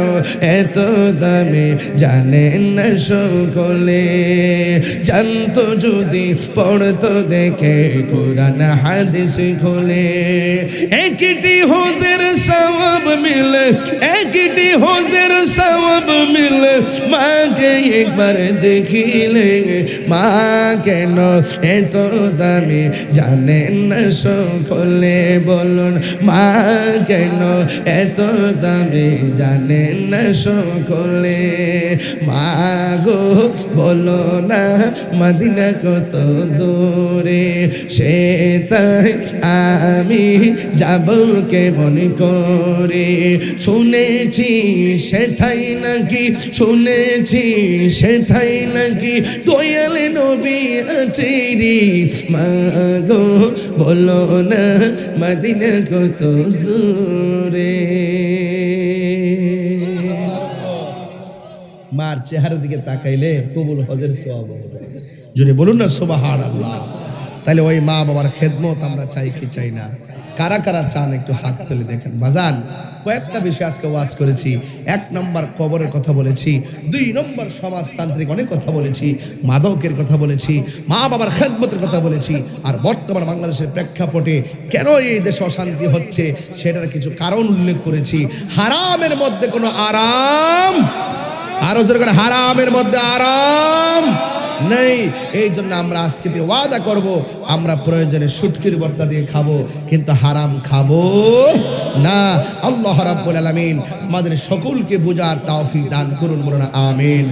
[SPEAKER 1] এত দামে জানেন না সকলে জানতো যদি পড়তো দেখে কোরআন হাদিস খোলে একটি হজের সওয়াব মিলে একটি হজের সওয়াব মিলে মাকে একবার দেখিলে মা কেন এত দামি জানেন না সকলে বলুন মা কেন এত দামি জানেন না সকলে মা গো বলো না মদিনা কত দূরে সে তাই আমি যাব কেমন করে শুনেছি সেথাই নাকি শুনেছি সেথাই নাকি দয়াল নবী আছে রে মা গো বলো না মদিনা কত দূরে মার চেহারার দিকে তাকাইলে কবুল হজের সওয়াব হবে যদি বলুন না সুবহানাল্লাহ তাহলে ওই মা বাবার খেদমত আমরা চাই কি চাই না কারা কারা চান একটু হাত তুলে দেখেন বাজান কয়েকটা বিষয় আজকে ওয়াজ করেছি 1 নম্বর কবরের কথা বলেছি 2 নম্বর সমাজতান্ত্রিক অনেক কথা বলেছি মাদকের কথা বলেছি মা বাবার খেদমতের কথা বলেছি আর বর্তমান বাংলাদেশের প্রেক্ষাপটে কেন এই দেশে অশান্তি হচ্ছে সেটার কিছু কারণ উল্লেখ করেছি হারামের মধ্যে কোনো আরাম আরো জোরে করে হারামের মধ্যে আরাম নেই এই জন্য আমরা আজকে থেকে ওয়াদা করব আমরা প্রয়োজনে শুটকির ভর্তা দিয়ে খাবো কিন্তু হারাম খাবো না আল্লাহ রাব্বুল আলামিন আমাদের সকলকে বুঝার তৌফিক দান করুন বলুন আমিন।